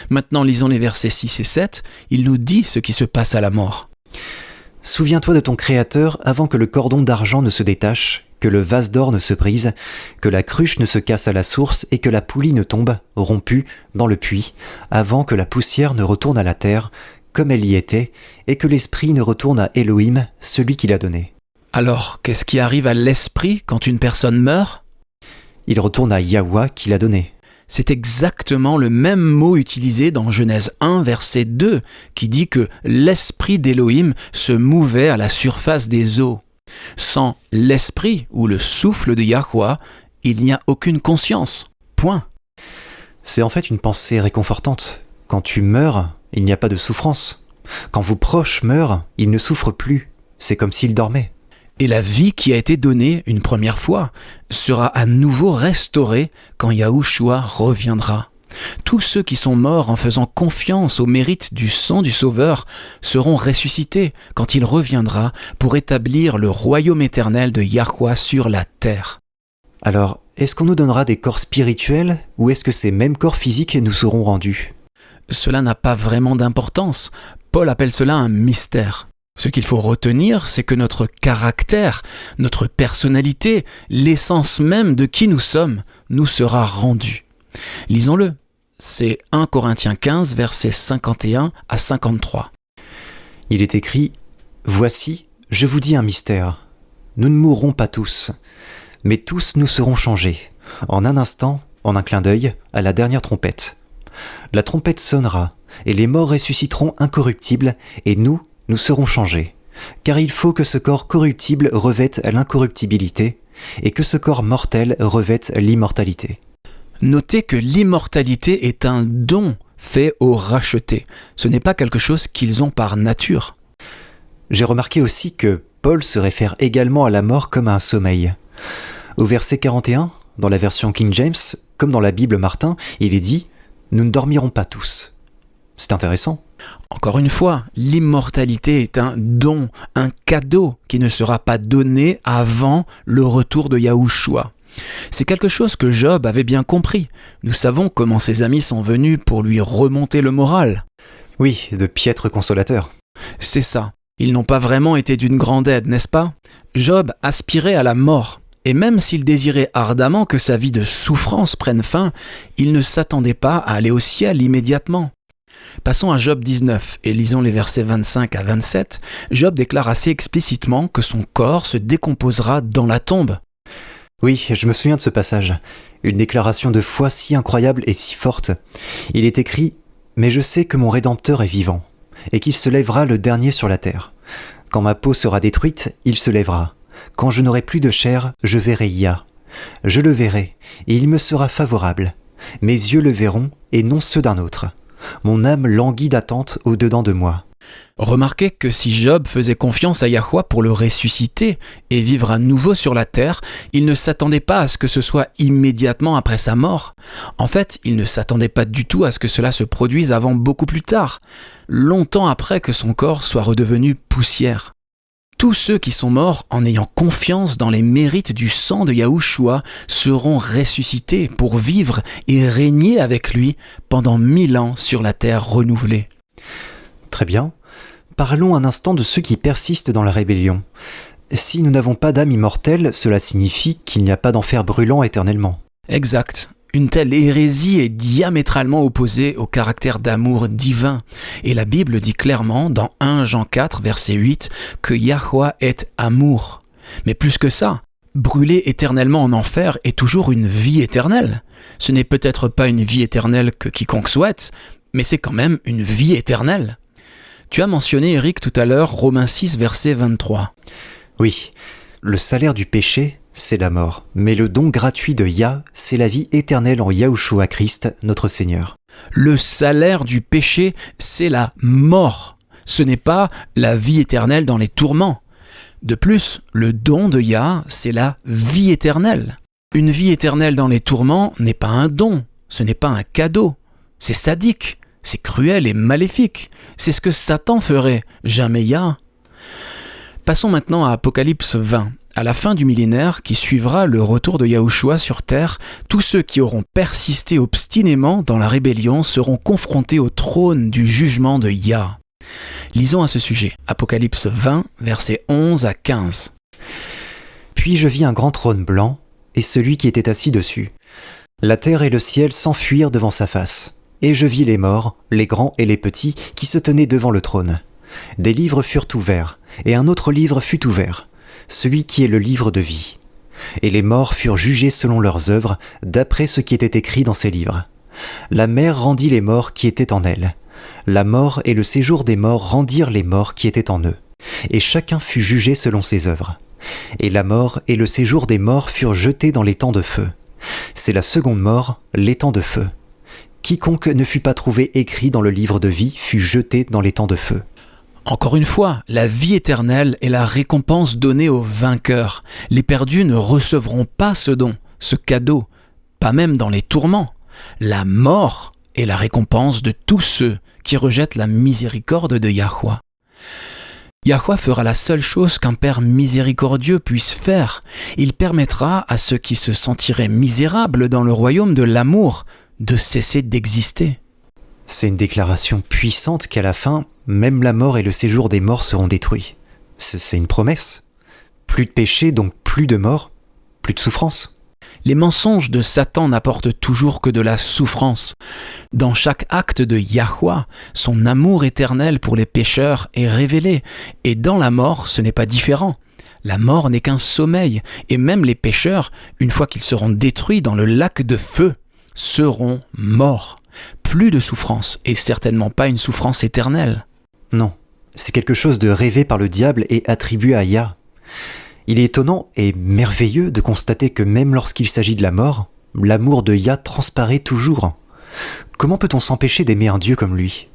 Maintenant, lisons les versets 6 et 7. Il nous dit ce qui se passe à la mort. « Souviens-toi de ton Créateur avant que le cordon d'argent ne se détache, que le vase d'or ne se brise, que la cruche ne se casse à la source et que la poulie ne tombe, rompue, dans le puits, avant que la poussière ne retourne à la terre, comme elle y était, et que l'esprit ne retourne à Elohim, celui qui l'a donné. » Alors, qu'est-ce qui arrive à l'esprit quand une personne meurt ? Il retourne à Yahweh qui l'a donné. C'est exactement le même mot utilisé dans Genèse 1, verset 2, qui dit que l'esprit d'Élohim se mouvait à la surface des eaux. Sans l'esprit ou le souffle de Yahweh, il n'y a aucune conscience. Point. C'est en fait une pensée réconfortante. Quand tu meurs, il n'y a pas de souffrance. Quand vos proches meurent, ils ne souffrent plus. C'est comme s'ils dormaient. Et la vie qui a été donnée une première fois sera à nouveau restaurée quand Yahushua reviendra. Tous ceux qui sont morts en faisant confiance au mérite du sang du Sauveur seront ressuscités quand il reviendra pour établir le royaume éternel de Yahweh sur la terre. Alors, est-ce qu'on nous donnera des corps spirituels ou est-ce que ces mêmes corps physiques nous seront rendus ? Cela n'a pas vraiment d'importance. Paul appelle cela un mystère. Ce qu'il faut retenir, c'est que notre caractère, notre personnalité, l'essence même de qui nous sommes, nous sera rendue. Lisons-le. C'est 1 Corinthiens 15, versets 51 à 53. Il est écrit « Voici, je vous dis un mystère. Nous ne mourrons pas tous, mais tous nous serons changés, en un instant, en un clin d'œil, à la dernière trompette. La trompette sonnera, et les morts ressusciteront incorruptibles, et nous serons changés. Car il faut que ce corps corruptible revête l'incorruptibilité, et que ce corps mortel revête l'immortalité. » Notez que l'immortalité est un don fait aux rachetés. Ce n'est pas quelque chose qu'ils ont par nature. J'ai remarqué aussi que Paul se réfère également à la mort comme à un sommeil. Au verset 41, dans la version King James, comme dans la Bible Martin, il est dit « Nous ne dormirons pas tous ». C'est intéressant. Encore une fois, l'immortalité est un don, un cadeau qui ne sera pas donné avant le retour de Yahushua. C'est quelque chose que Job avait bien compris. Nous savons comment ses amis sont venus pour lui remonter le moral. Oui, de piètres consolateurs. C'est ça. Ils n'ont pas vraiment été d'une grande aide, n'est-ce pas ? Job aspirait à la mort. Et même s'il désirait ardemment que sa vie de souffrance prenne fin, il ne s'attendait pas à aller au ciel immédiatement. Passons à Job 19 et lisons les versets 25 à 27. Job déclare assez explicitement que son corps se décomposera dans la tombe. Oui, je me souviens de ce passage. Une déclaration de foi si incroyable et si forte. Il est écrit « Mais je sais que mon Rédempteur est vivant, et qu'il se lèvera le dernier sur la terre. Quand ma peau sera détruite, il se lèvera. Quand je n'aurai plus de chair, je verrai Yah. Je le verrai, et il me sera favorable. Mes yeux le verront, et non ceux d'un autre. Mon âme languit d'attente au-dedans de moi. » Remarquez que si Job faisait confiance à Yahweh pour le ressusciter et vivre à nouveau sur la terre, il ne s'attendait pas à ce que ce soit immédiatement après sa mort. En fait, il ne s'attendait pas du tout à ce que cela se produise avant beaucoup plus tard, longtemps après que son corps soit redevenu poussière. Tous ceux qui sont morts en ayant confiance dans les mérites du sang de Yahushua seront ressuscités pour vivre et régner avec lui pendant 1000 ans sur la terre renouvelée. Très bien. Parlons un instant de ceux qui persistent dans la rébellion. Si nous n'avons pas d'âme immortelle, cela signifie qu'il n'y a pas d'enfer brûlant éternellement. Exact. Une telle hérésie est diamétralement opposée au caractère d'amour divin. Et la Bible dit clairement dans 1 Jean 4, verset 8, que Yahweh est amour. Mais plus que ça, brûler éternellement en enfer est toujours une vie éternelle. Ce n'est peut-être pas une vie éternelle que quiconque souhaite, mais c'est quand même une vie éternelle. Tu as mentionné, Eric, tout à l'heure, Romains 6, verset 23. Oui, le salaire du péché, c'est la mort, mais le don gratuit de Yah, c'est la vie éternelle en Yahushua Christ, notre Seigneur. Le salaire du péché, c'est la mort. Ce n'est pas la vie éternelle dans les tourments. De plus, le don de Yah, c'est la vie éternelle. Une vie éternelle dans les tourments n'est pas un don, ce n'est pas un cadeau. C'est sadique, c'est cruel et maléfique. C'est ce que Satan ferait, jamais Yah. Passons maintenant à Apocalypse 20. À la fin du millénaire qui suivra le retour de Yahushua sur terre, tous ceux qui auront persisté obstinément dans la rébellion seront confrontés au trône du jugement de Yah. Lisons à ce sujet, Apocalypse 20, versets 11 à 15. « Puis je vis un grand trône blanc, et celui qui était assis dessus. La terre et le ciel s'enfuirent devant sa face. Et je vis les morts, les grands et les petits, qui se tenaient devant le trône. Des livres furent ouverts, et un autre livre fut ouvert, celui qui est le livre de vie. Et les morts furent jugés selon leurs œuvres, d'après ce qui était écrit dans ces livres. La mer rendit les morts qui étaient en elle. La mort et le séjour des morts rendirent les morts qui étaient en eux. Et chacun fut jugé selon ses œuvres. Et la mort et le séjour des morts furent jetés dans l'étang de feu. C'est la seconde mort, l'étang de feu. Quiconque ne fut pas trouvé écrit dans le livre de vie fut jeté dans l'étang de feu. » Encore une fois, la vie éternelle est la récompense donnée aux vainqueurs. Les perdus ne recevront pas ce don, ce cadeau, pas même dans les tourments. La mort est la récompense de tous ceux qui rejettent la miséricorde de Yahweh. Yahweh fera la seule chose qu'un Père miséricordieux puisse faire. Il permettra à ceux qui se sentiraient misérables dans le royaume de l'amour de cesser d'exister. C'est une déclaration puissante qu'à la fin, même la mort et le séjour des morts seront détruits. C'est une promesse. Plus de péché, donc plus de mort, plus de souffrance. Les mensonges de Satan n'apportent toujours que de la souffrance. Dans chaque acte de Yahweh, son amour éternel pour les pécheurs est révélé. Et dans la mort, ce n'est pas différent. La mort n'est qu'un sommeil. Et même les pécheurs, une fois qu'ils seront détruits dans le lac de feu, seront morts. Plus de souffrance, et certainement pas une souffrance éternelle. Non, c'est quelque chose de rêvé par le diable et attribué à Yah. Il est étonnant et merveilleux de constater que même lorsqu'il s'agit de la mort, l'amour de Yah transparaît toujours. Comment peut-on s'empêcher d'aimer un Dieu comme lui ?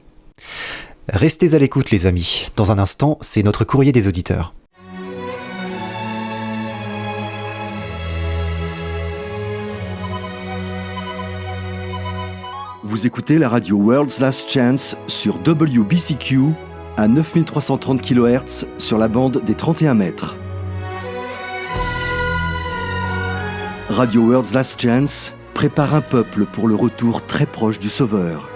Restez à l'écoute les amis, dans un instant, c'est notre courrier des auditeurs. Vous écoutez la radio World's Last Chance sur WBCQ à 9330 kHz sur la bande des 31 mètres. Radio World's Last Chance prépare un peuple pour le retour très proche du Sauveur.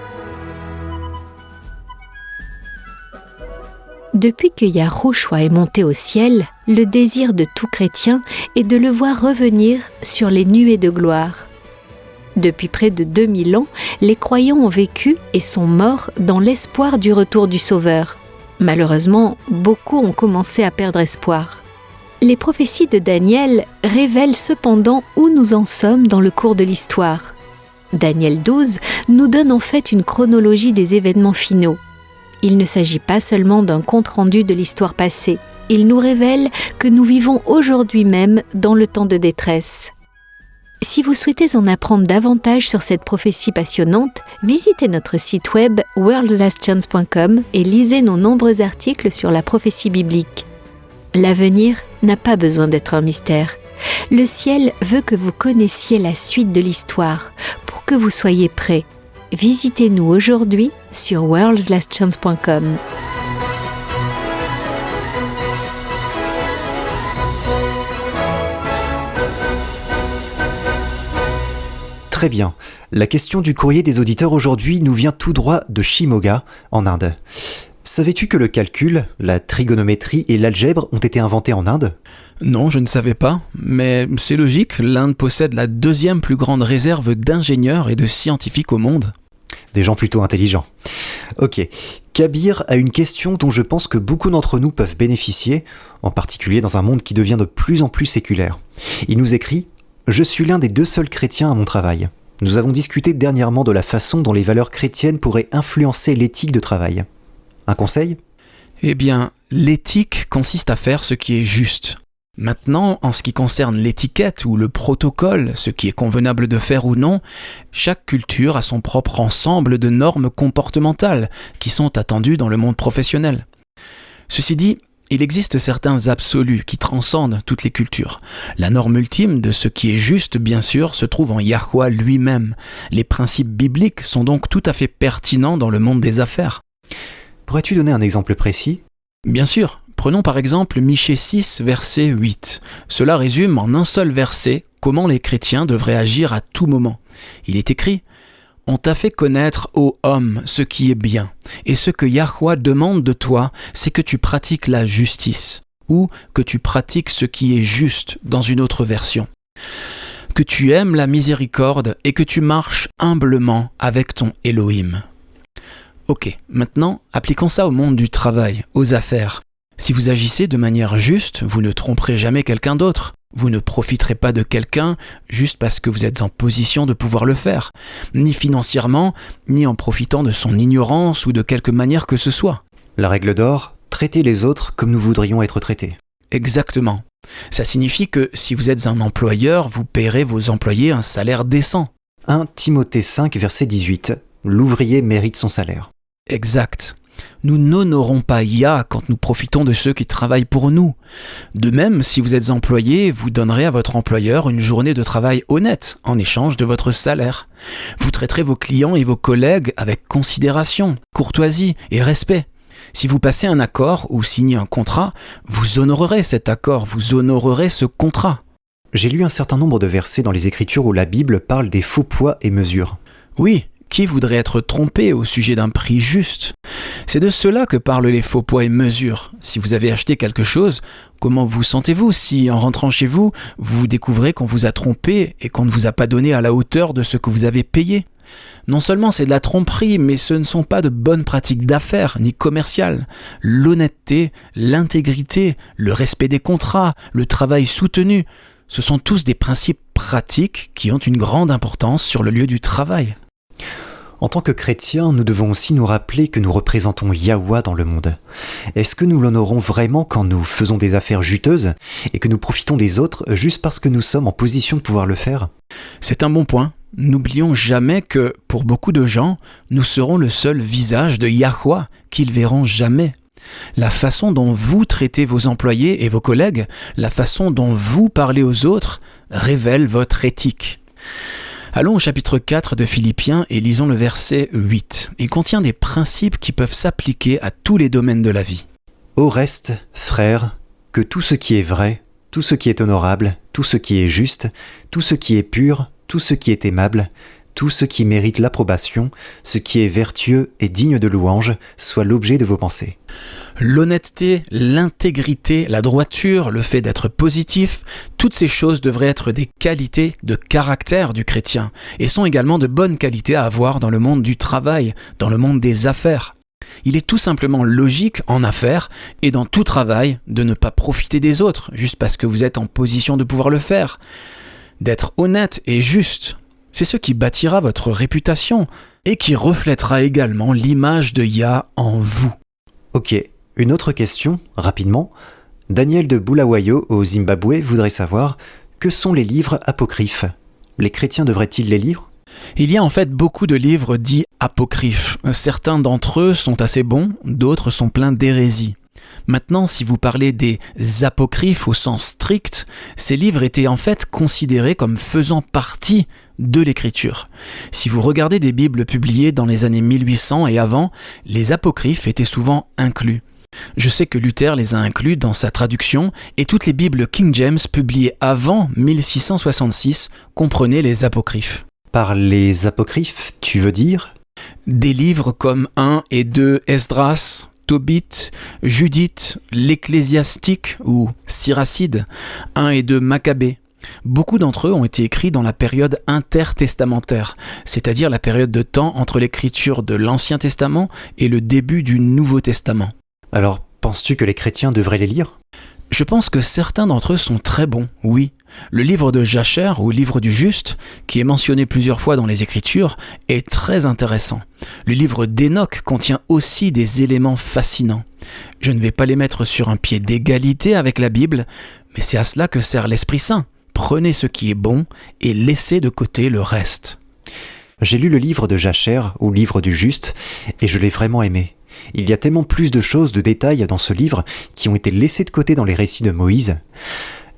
Depuis que Yahushua est monté au ciel, le désir de tout chrétien est de le voir revenir sur les nuées de gloire. Depuis près de 2000 ans, les croyants ont vécu et sont morts dans l'espoir du retour du Sauveur. Malheureusement, beaucoup ont commencé à perdre espoir. Les prophéties de Daniel révèlent cependant où nous en sommes dans le cours de l'histoire. Daniel 12 nous donne en fait une chronologie des événements finaux. Il ne s'agit pas seulement d'un compte-rendu de l'histoire passée. Il nous révèle que nous vivons aujourd'hui même dans le temps de détresse. Si vous souhaitez en apprendre davantage sur cette prophétie passionnante, visitez notre site web worldslastchance.com et lisez nos nombreux articles sur la prophétie biblique. L'avenir n'a pas besoin d'être un mystère. Le ciel veut que vous connaissiez la suite de l'histoire pour que vous soyez prêts. Visitez-nous aujourd'hui sur worldslastchance.com. Très bien. La question du courrier des auditeurs aujourd'hui nous vient tout droit de Shimoga, en Inde. Savais-tu que le calcul, la trigonométrie et l'algèbre ont été inventés en Inde ? Non, je ne savais pas, mais c'est logique, l'Inde possède la deuxième plus grande réserve d'ingénieurs et de scientifiques au monde. Des gens plutôt intelligents. Ok. Kabir a une question dont je pense que beaucoup d'entre nous peuvent bénéficier, en particulier dans un monde qui devient de plus en plus séculaire. Il nous écrit « Je suis l'un des 2 seuls chrétiens à mon travail. Nous avons discuté dernièrement de la façon dont les valeurs chrétiennes pourraient influencer l'éthique de travail. Un conseil ? Eh bien, l'éthique consiste à faire ce qui est juste. Maintenant, en ce qui concerne l'étiquette ou le protocole, ce qui est convenable de faire ou non, chaque culture a son propre ensemble de normes comportementales qui sont attendues dans le monde professionnel. Ceci dit, il existe certains absolus qui transcendent toutes les cultures. La norme ultime de ce qui est juste, bien sûr, se trouve en Yahweh lui-même. Les principes bibliques sont donc tout à fait pertinents dans le monde des affaires. Pourrais-tu donner un exemple précis ? Bien sûr. Prenons par exemple Michée 6, verset 8. Cela résume en un seul verset comment les chrétiens devraient agir à tout moment. Il est écrit « On t'a fait connaître, ô homme, ce qui est bien, et ce que Yahweh demande de toi, c'est que tu pratiques la justice, ou que tu pratiques ce qui est juste dans une autre version. Que tu aimes la miséricorde et que tu marches humblement avec ton Elohim. » Ok, maintenant, appliquons ça au monde du travail, aux affaires. Si vous agissez de manière juste, vous ne tromperez jamais quelqu'un d'autre. Vous ne profiterez pas de quelqu'un juste parce que vous êtes en position de pouvoir le faire, ni financièrement, ni en profitant de son ignorance ou de quelque manière que ce soit. La règle d'or, traiter les autres comme nous voudrions être traités. Exactement. Ça signifie que si vous êtes un employeur, vous paierez vos employés un salaire décent. 1 Timothée 5, verset 18. L'ouvrier mérite son salaire. Exact. Nous n'honorons pas Yah quand nous profitons de ceux qui travaillent pour nous. De même, si vous êtes employé, vous donnerez à votre employeur une journée de travail honnête en échange de votre salaire. Vous traiterez vos clients et vos collègues avec considération, courtoisie et respect. Si vous passez un accord ou signez un contrat, vous honorerez cet accord, vous honorerez ce contrat. J'ai lu un certain nombre de versets dans les Écritures où la Bible parle des faux poids et mesures. Oui. Qui voudrait être trompé au sujet d'un prix juste ? C'est de cela que parlent les faux poids et mesures. Si vous avez acheté quelque chose, comment vous sentez-vous si, en rentrant chez vous, vous découvrez qu'on vous a trompé et qu'on ne vous a pas donné à la hauteur de ce que vous avez payé ? Non seulement c'est de la tromperie, mais ce ne sont pas de bonnes pratiques d'affaires ni commerciales. L'honnêteté, l'intégrité, le respect des contrats, le travail soutenu, ce sont tous des principes pratiques qui ont une grande importance sur le lieu du travail. En tant que chrétiens, nous devons aussi nous rappeler que nous représentons Yahweh dans le monde. Est-ce que nous l'honorons vraiment quand nous faisons des affaires juteuses et que nous profitons des autres juste parce que nous sommes en position de pouvoir le faire ? C'est un bon point. N'oublions jamais que, pour beaucoup de gens, nous serons le seul visage de Yahweh qu'ils verront jamais. La façon dont vous traitez vos employés et vos collègues, la façon dont vous parlez aux autres, révèle votre éthique. Allons au chapitre 4 de Philippiens et lisons le verset 8. Il contient des principes qui peuvent s'appliquer à tous les domaines de la vie. Au reste, frères, que tout ce qui est vrai, tout ce qui est honorable, tout ce qui est juste, tout ce qui est pur, tout ce qui est aimable, tout ce qui mérite l'approbation, ce qui est vertueux et digne de louange, soit l'objet de vos pensées. L'honnêteté, l'intégrité, la droiture, le fait d'être positif, toutes ces choses devraient être des qualités de caractère du chrétien et sont également de bonnes qualités à avoir dans le monde du travail, dans le monde des affaires. Il est tout simplement logique en affaires et dans tout travail de ne pas profiter des autres juste parce que vous êtes en position de pouvoir le faire. D'être honnête et juste, c'est ce qui bâtira votre réputation et qui reflètera également l'image de Yah en vous. Ok, une autre question, rapidement. Daniel de Bulawayo au Zimbabwe voudrait savoir que sont les livres apocryphes. Les chrétiens devraient-ils les lire ? Il y a en fait beaucoup de livres dits apocryphes. Certains d'entre eux sont assez bons, d'autres sont pleins d'hérésies. Maintenant, si vous parlez des apocryphes au sens strict, ces livres étaient en fait considérés comme faisant partie de l'écriture. Si vous regardez des Bibles publiées dans les années 1800 et avant, les apocryphes étaient souvent inclus. Je sais que Luther les a inclus dans sa traduction et toutes les Bibles King James publiées avant 1666 comprenaient les apocryphes. Par les apocryphes, tu veux dire ? Des livres comme 1 et 2 Esdras, Tobit, Judith, l'Ecclésiastique ou Siracide, 1 et 2 Maccabée. Beaucoup d'entre eux ont été écrits dans la période intertestamentaire, c'est-à-dire la période de temps entre l'écriture de l'Ancien Testament et le début du Nouveau Testament. Alors, penses-tu que les chrétiens devraient les lire ? Je pense que certains d'entre eux sont très bons, oui. Le livre de Jacher, ou livre du Juste, qui est mentionné plusieurs fois dans les Écritures, est très intéressant. Le livre d'Enoch contient aussi des éléments fascinants. Je ne vais pas les mettre sur un pied d'égalité avec la Bible, mais c'est à cela que sert l'Esprit Saint. Prenez ce qui est bon et laissez de côté le reste. J'ai lu le livre de Jacher, ou livre du Juste, et je l'ai vraiment aimé. Il y a tellement plus de choses, de détails dans ce livre qui ont été laissés de côté dans les récits de Moïse.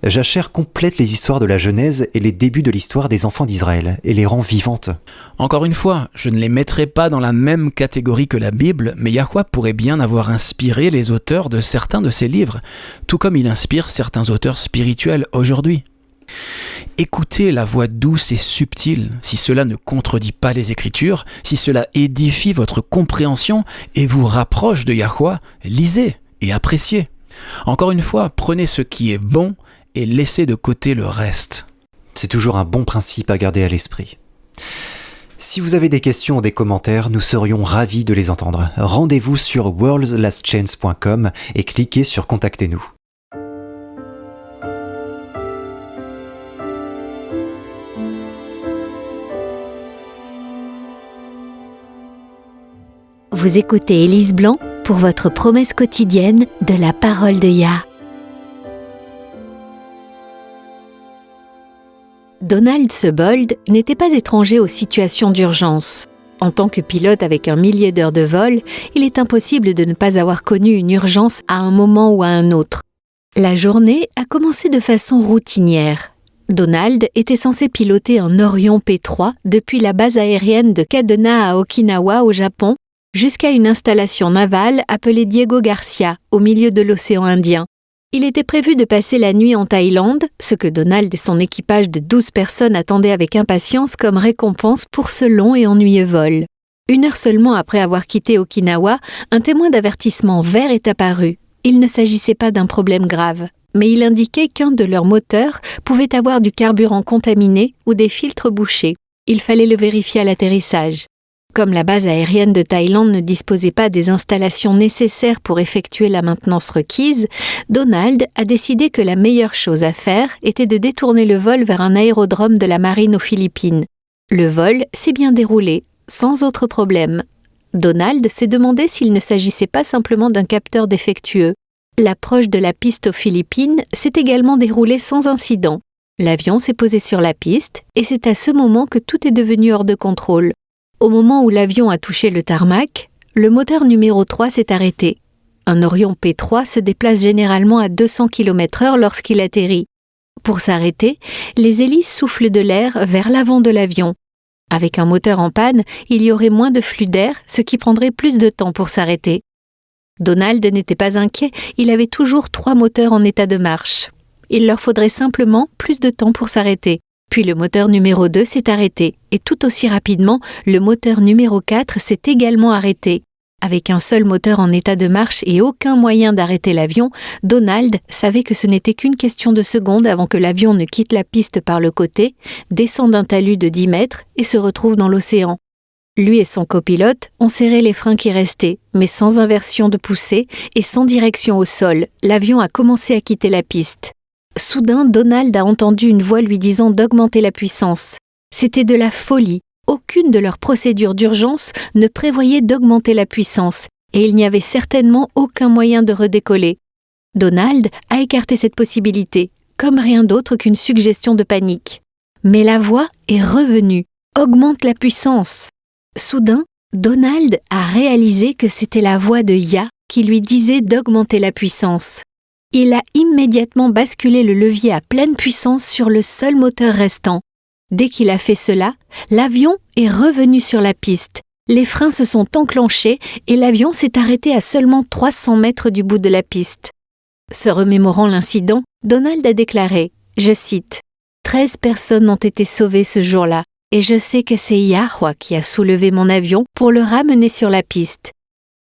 Jacher complète les histoires de la Genèse et les débuts de l'histoire des enfants d'Israël et les rend vivantes. Encore une fois, je ne les mettrai pas dans la même catégorie que la Bible, mais Yahweh pourrait bien avoir inspiré les auteurs de certains de ces livres, tout comme il inspire certains auteurs spirituels aujourd'hui. Écoutez la voix douce et subtile, si cela ne contredit pas les Écritures, si cela édifie votre compréhension et vous rapproche de Yahweh, lisez et appréciez. Encore une fois, prenez ce qui est bon et laissez de côté le reste. C'est toujours un bon principe à garder à l'esprit. Si vous avez des questions ou des commentaires, nous serions ravis de les entendre. Rendez-vous sur worldslastchance.com et cliquez sur « Contactez-nous ». Vous écoutez Élise Blanc pour votre promesse quotidienne de la parole de Yah. Donald Sebold n'était pas étranger aux situations d'urgence. En tant que pilote avec 1 millier d'heures de vol, il est impossible de ne pas avoir connu une urgence à un moment ou à un autre. La journée a commencé de façon routinière. Donald était censé piloter un Orion P3 depuis la base aérienne de Kadena à Okinawa au Japon jusqu'à une installation navale appelée Diego Garcia au milieu de l'océan Indien. Il était prévu de passer la nuit en Thaïlande, ce que Donald et son équipage de 12 personnes attendaient avec impatience comme récompense pour ce long et ennuyeux vol. 1 heure seulement après avoir quitté Okinawa, un témoin d'avertissement vert est apparu. Il ne s'agissait pas d'un problème grave, mais il indiquait qu'un de leurs moteurs pouvait avoir du carburant contaminé ou des filtres bouchés. Il fallait le vérifier à l'atterrissage. Comme la base aérienne de Thaïlande ne disposait pas des installations nécessaires pour effectuer la maintenance requise, Donald a décidé que la meilleure chose à faire était de détourner le vol vers un aérodrome de la marine aux Philippines. Le vol s'est bien déroulé, sans autre problème. Donald s'est demandé s'il ne s'agissait pas simplement d'un capteur défectueux. L'approche de la piste aux Philippines s'est également déroulée sans incident. L'avion s'est posé sur la piste et c'est à ce moment que tout est devenu hors de contrôle. Au moment où l'avion a touché le tarmac, le moteur numéro 3 s'est arrêté. Un Orion P3 se déplace généralement à 200 km/h lorsqu'il atterrit. Pour s'arrêter, les hélices soufflent de l'air vers l'avant de l'avion. Avec un moteur en panne, il y aurait moins de flux d'air, ce qui prendrait plus de temps pour s'arrêter. Donald n'était pas inquiet, il avait toujours 3 moteurs en état de marche. Il leur faudrait simplement plus de temps pour s'arrêter. Puis le moteur numéro 2 s'est arrêté, et tout aussi rapidement, le moteur numéro 4 s'est également arrêté. Avec un seul moteur en état de marche et aucun moyen d'arrêter l'avion, Donald savait que ce n'était qu'une question de secondes avant que l'avion ne quitte la piste par le côté, descende d'un talus de 10 mètres et se retrouve dans l'océan. Lui et son copilote ont serré les freins qui restaient, mais sans inversion de poussée et sans direction au sol, l'avion a commencé à quitter la piste. Soudain, Donald a entendu une voix lui disant d'augmenter la puissance. C'était de la folie. Aucune de leurs procédures d'urgence ne prévoyait d'augmenter la puissance, et il n'y avait certainement aucun moyen de redécoller. Donald a écarté cette possibilité, comme rien d'autre qu'une suggestion de panique. Mais la voix est revenue, augmente la puissance. Soudain, Donald a réalisé que c'était la voix de Yah qui lui disait d'augmenter la puissance. Il a immédiatement basculé le levier à pleine puissance sur le seul moteur restant. Dès qu'il a fait cela, l'avion est revenu sur la piste. Les freins se sont enclenchés et l'avion s'est arrêté à seulement 300 mètres du bout de la piste. Se remémorant l'incident, Donald a déclaré, je cite, « 13 personnes ont été sauvées ce jour-là, et je sais que c'est Yahweh qui a soulevé mon avion pour le ramener sur la piste.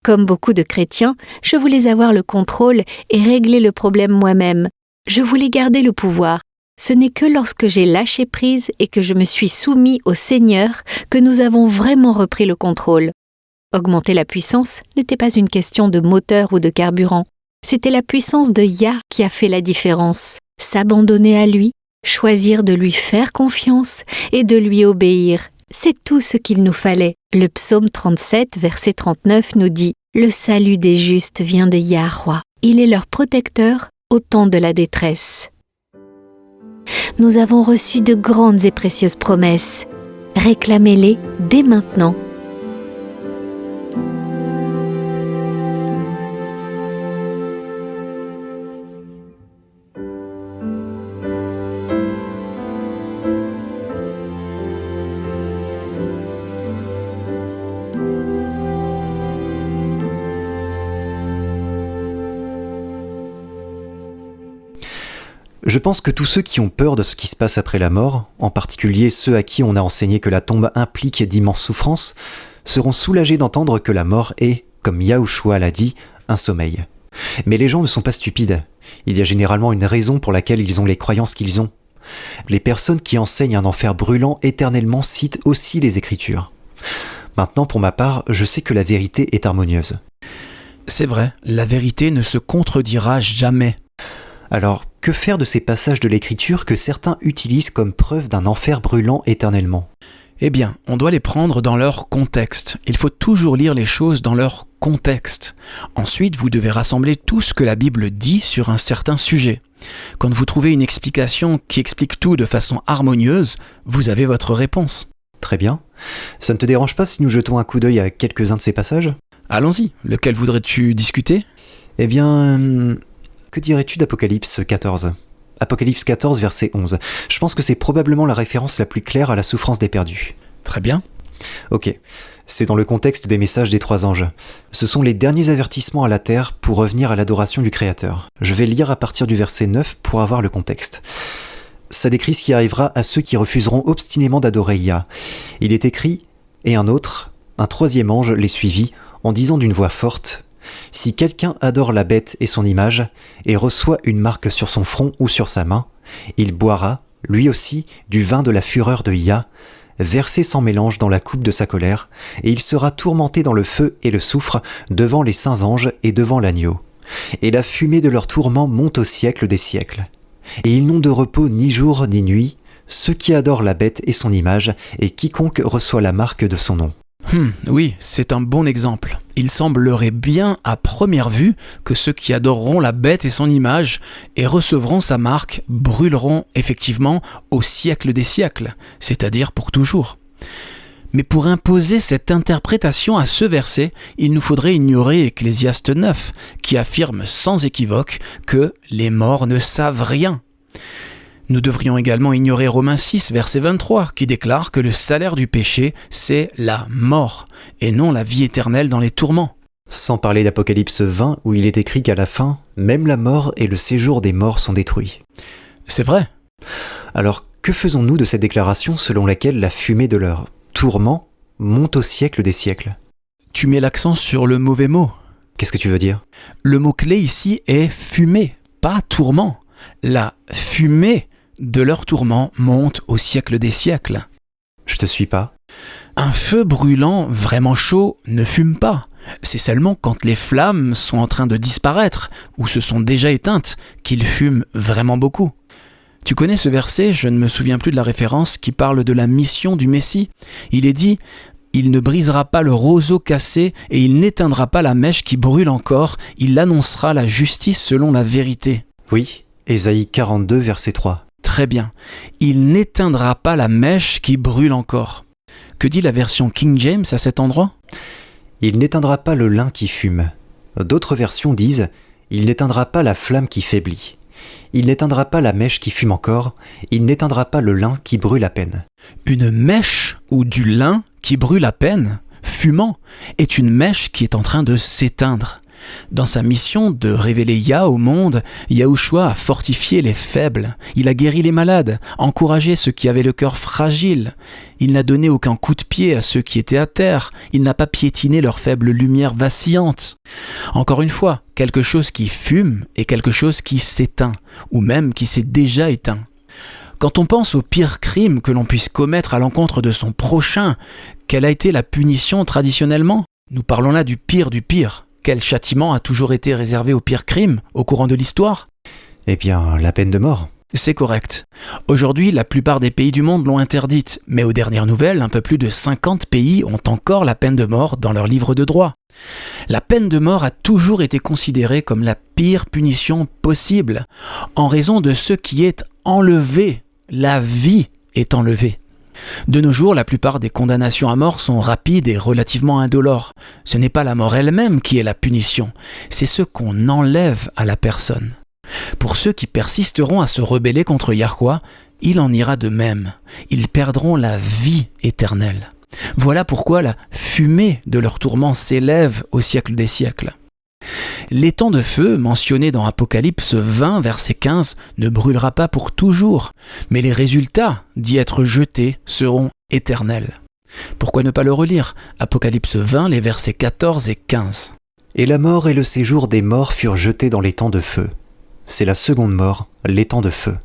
Comme beaucoup de chrétiens, je voulais avoir le contrôle et régler le problème moi-même. Je voulais garder le pouvoir. Ce n'est que lorsque j'ai lâché prise et que je me suis soumis au Seigneur que nous avons vraiment repris le contrôle. » Augmenter la puissance n'était pas une question de moteur ou de carburant. C'était la puissance de Yah qui a fait la différence. S'abandonner à lui, choisir de lui faire confiance et de lui obéir. C'est tout ce qu'il nous fallait. Le psaume 37, verset 39 nous dit « Le salut des justes vient de Yahweh. Il est leur protecteur au temps de la détresse. » Nous avons reçu de grandes et précieuses promesses. Réclamez-les dès maintenant. Je pense que tous ceux qui ont peur de ce qui se passe après la mort, en particulier ceux à qui on a enseigné que la tombe implique d'immenses souffrances, seront soulagés d'entendre que la mort est, comme Yahushua l'a dit, un sommeil. Mais les gens ne sont pas stupides. Il y a généralement une raison pour laquelle ils ont les croyances qu'ils ont. Les personnes qui enseignent un enfer brûlant éternellement citent aussi les Écritures. Maintenant, pour ma part, je sais que la vérité est harmonieuse. C'est vrai, la vérité ne se contredira jamais. Alors, que faire de ces passages de l'Écriture que certains utilisent comme preuve d'un enfer brûlant éternellement ? Eh bien, on doit les prendre dans leur contexte. Il faut toujours lire les choses dans leur contexte. Ensuite, vous devez rassembler tout ce que la Bible dit sur un certain sujet. Quand vous trouvez une explication qui explique tout de façon harmonieuse, vous avez votre réponse. Très bien. Ça ne te dérange pas si nous jetons un coup d'œil à quelques-uns de ces passages ? Allons-y, lequel voudrais-tu discuter ? Eh bien, que dirais-tu d'Apocalypse 14 ? Apocalypse 14, verset 11. Je pense que c'est probablement la référence la plus claire à la souffrance des perdus. Très bien. Ok, c'est dans le contexte des messages des 3 anges. Ce sont les derniers avertissements à la terre pour revenir à l'adoration du Créateur. Je vais lire à partir du verset 9 pour avoir le contexte. Ça décrit ce qui arrivera à ceux qui refuseront obstinément d'adorer Yah. Il est écrit, et un 3e ange les suivit, en disant d'une voix forte, « Si quelqu'un adore la bête et son image, et reçoit une marque sur son front ou sur sa main, il boira, lui aussi, du vin de la fureur de Yah, versé sans mélange dans la coupe de sa colère, et il sera tourmenté dans le feu et le soufre devant les saints anges et devant l'agneau. Et la fumée de leur tourment monte au siècle des siècles. Et ils n'ont de repos ni jour ni nuit, ceux qui adorent la bête et son image, et quiconque reçoit la marque de son nom. » Oui, c'est un bon exemple. Il semblerait bien à première vue que ceux qui adoreront la bête et son image et recevront sa marque brûleront effectivement au siècle des siècles, c'est-à-dire pour toujours. Mais pour imposer cette interprétation à ce verset, il nous faudrait ignorer Ecclésiaste 9, qui affirme sans équivoque que les morts ne savent rien. Nous devrions également ignorer Romains 6, verset 23, qui déclare que le salaire du péché, c'est la mort, et non la vie éternelle dans les tourments. Sans parler d'Apocalypse 20, où il est écrit qu'à la fin, même la mort et le séjour des morts sont détruits. C'est vrai. Alors, que faisons-nous de cette déclaration selon laquelle la fumée de leur tourment monte au siècle des siècles ? Tu mets l'accent sur le mauvais mot. Qu'est-ce que tu veux dire ? Le mot-clé ici est fumée, pas tourment. La fumée de leur tourment monte au siècle des siècles. Je te suis pas. Un feu brûlant vraiment chaud ne fume pas. C'est seulement quand les flammes sont en train de disparaître ou se sont déjà éteintes qu'il fume vraiment beaucoup. Tu connais ce verset, je ne me souviens plus de la référence, qui parle de la mission du Messie. Il est dit « Il ne brisera pas le roseau cassé et il n'éteindra pas la mèche qui brûle encore. Il annoncera la justice selon la vérité. » Oui, Ésaïe 42, verset 3. Très bien. Il n'éteindra pas la mèche qui brûle encore. Que dit la version King James à cet endroit ? Il n'éteindra pas le lin qui fume. D'autres versions disent « Il n'éteindra pas la flamme qui faiblit. Il n'éteindra pas la mèche qui fume encore. Il n'éteindra pas le lin qui brûle à peine. » Une mèche ou du lin qui brûle à peine, fumant, est une mèche qui est en train de s'éteindre. Dans sa mission de révéler Yah au monde, Yahushua a fortifié les faibles, il a guéri les malades, encouragé ceux qui avaient le cœur fragile. Il n'a donné aucun coup de pied à ceux qui étaient à terre, il n'a pas piétiné leur faible lumière vacillante. Encore une fois, quelque chose qui fume est quelque chose qui s'éteint, ou même qui s'est déjà éteint. Quand on pense au pire crime que l'on puisse commettre à l'encontre de son prochain, quelle a été la punition traditionnellement ? Nous parlons là du pire du pire. Quel châtiment a toujours été réservé au pire crime au courant de l'histoire ? Eh bien, la peine de mort. C'est correct. Aujourd'hui, la plupart des pays du monde l'ont interdite, mais aux dernières nouvelles, un peu plus de 50 pays ont encore la peine de mort dans leur livre de droit. La peine de mort a toujours été considérée comme la pire punition possible, en raison de ce qui est enlevé. La vie est enlevée. De nos jours, la plupart des condamnations à mort sont rapides et relativement indolores. Ce n'est pas la mort elle-même qui est la punition, c'est ce qu'on enlève à la personne. Pour ceux qui persisteront à se rebeller contre Yahuwah, il en ira de même. Ils perdront la vie éternelle. Voilà pourquoi la fumée de leur tourment s'élève au siècle des siècles. L'étang de feu, mentionné dans Apocalypse 20, verset 15, ne brûlera pas pour toujours, mais les résultats d'y être jetés seront éternels. Pourquoi ne pas le relire ? Apocalypse 20, les versets 14 et 15. Et la mort et le séjour des morts furent jetés dans l'étang de feu. C'est la seconde mort, l'étang de feu.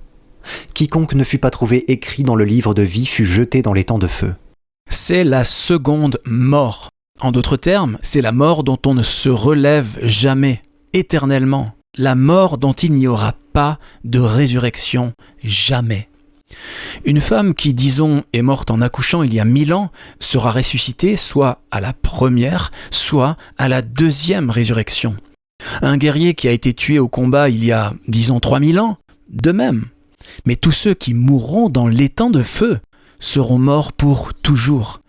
Quiconque ne fut pas trouvé écrit dans le livre de vie fut jeté dans l'étang de feu. C'est la seconde mort. En d'autres termes, c'est la mort dont on ne se relève jamais, éternellement. La mort dont il n'y aura pas de résurrection, jamais. Une femme qui, disons, est morte en accouchant il y a 1000 ans, sera ressuscitée soit à la première, soit à la deuxième résurrection. Un guerrier qui a été tué au combat il y a, disons, 3000 ans, de même. Mais tous ceux qui mourront dans l'étang de feu seront morts pour toujours.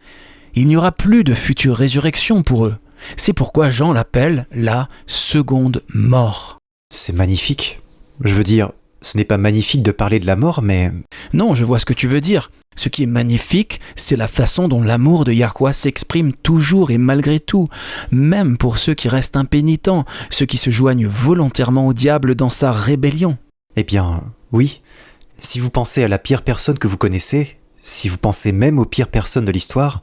Il n'y aura plus de future résurrection pour eux. C'est pourquoi Jean l'appelle la seconde mort. C'est magnifique. Je veux dire, ce n'est pas magnifique de parler de la mort, mais... Non, je vois ce que tu veux dire. Ce qui est magnifique, c'est la façon dont l'amour de Yahuwah s'exprime toujours et malgré tout, même pour ceux qui restent impénitents, ceux qui se joignent volontairement au diable dans sa rébellion. Eh bien, oui. Si vous pensez à la pire personne que vous connaissez, si vous pensez même aux pires personnes de l'histoire,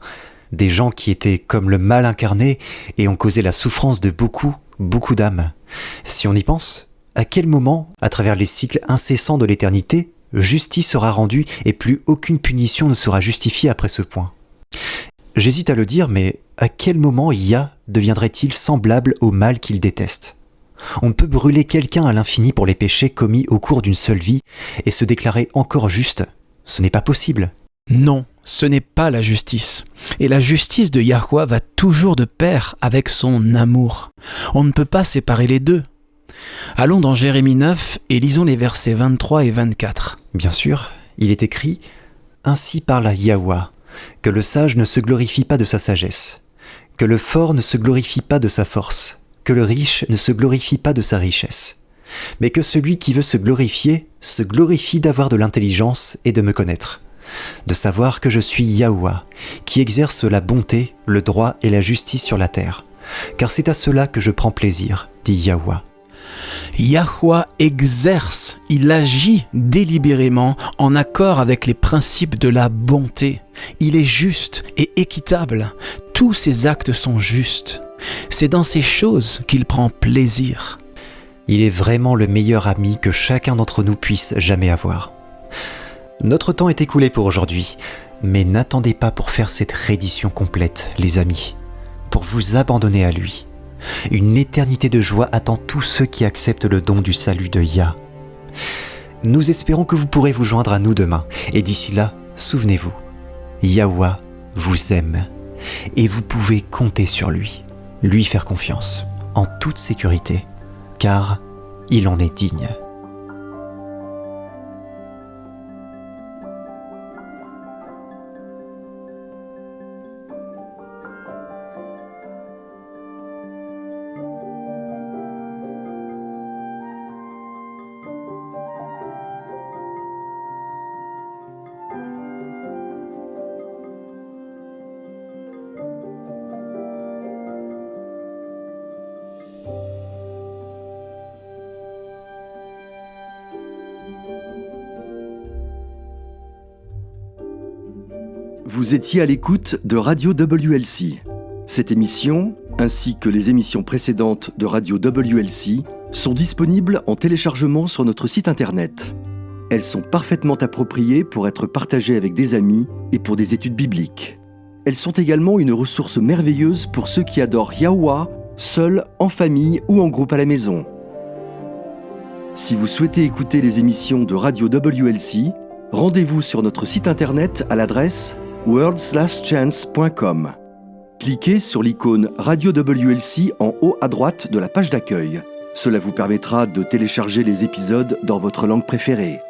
des gens qui étaient comme le mal incarné et ont causé la souffrance de beaucoup d'âmes. Si on y pense, à quel moment, à travers les cycles incessants de l'éternité, justice sera rendue et plus aucune punition ne sera justifiée après ce point ? J'hésite à le dire, mais à quel moment Yah deviendrait-il semblable au mal qu'il déteste ? On ne peut brûler quelqu'un à l'infini pour les péchés commis au cours d'une seule vie et se déclarer encore juste. Ce n'est pas possible. Non, ce n'est pas la justice. Et la justice de Yahuwah va toujours de pair avec son amour. On ne peut pas séparer les deux. Allons dans Jérémie 9 et lisons les versets 23 et 24. Bien sûr, il est écrit « Ainsi parle Yahuwah, que le sage ne se glorifie pas de sa sagesse, que le fort ne se glorifie pas de sa force, que le riche ne se glorifie pas de sa richesse, mais que celui qui veut se glorifie d'avoir de l'intelligence et de me connaître. De savoir que je suis Yahuwah, qui exerce la bonté, le droit et la justice sur la terre. Car c'est à cela que je prends plaisir, dit Yahuwah. » Yahuwah exerce, il agit délibérément en accord avec les principes de la bonté. Il est juste et équitable. Tous ses actes sont justes. C'est dans ces choses qu'il prend plaisir. Il est vraiment le meilleur ami que chacun d'entre nous puisse jamais avoir. Notre temps est écoulé pour aujourd'hui, mais n'attendez pas pour faire cette réédition complète, les amis, pour vous abandonner à lui. Une éternité de joie attend tous ceux qui acceptent le don du salut de Yah. Nous espérons que vous pourrez vous joindre à nous demain, et d'ici là, souvenez-vous, Yahuwah vous aime, et vous pouvez compter sur lui faire confiance, en toute sécurité, car il en est digne. Vous étiez à l'écoute de Radio WLC. Cette émission, ainsi que les émissions précédentes de Radio WLC, sont disponibles en téléchargement sur notre site internet. Elles sont parfaitement appropriées pour être partagées avec des amis et pour des études bibliques. Elles sont également une ressource merveilleuse pour ceux qui adorent Yahuwah, seuls, en famille ou en groupe à la maison. Si vous souhaitez écouter les émissions de Radio WLC, rendez-vous sur notre site internet à l'adresse worldslastchance.com. Cliquez sur l'icône Radio WLC en haut à droite de la page d'accueil. Cela vous permettra de télécharger les épisodes dans votre langue préférée.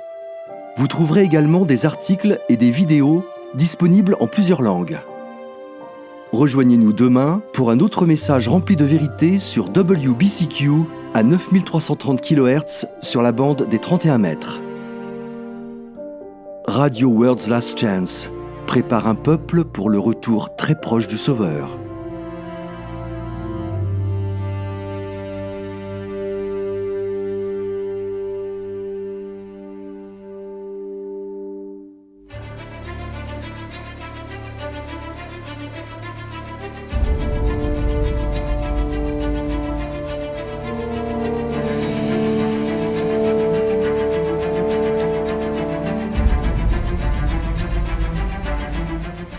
Vous trouverez également des articles et des vidéos disponibles en plusieurs langues. Rejoignez-nous demain pour un autre message rempli de vérité sur WBCQ à 9330 kHz sur la bande des 31 mètres. Radio World's Last Chance prépare un peuple pour le retour très proche du Sauveur.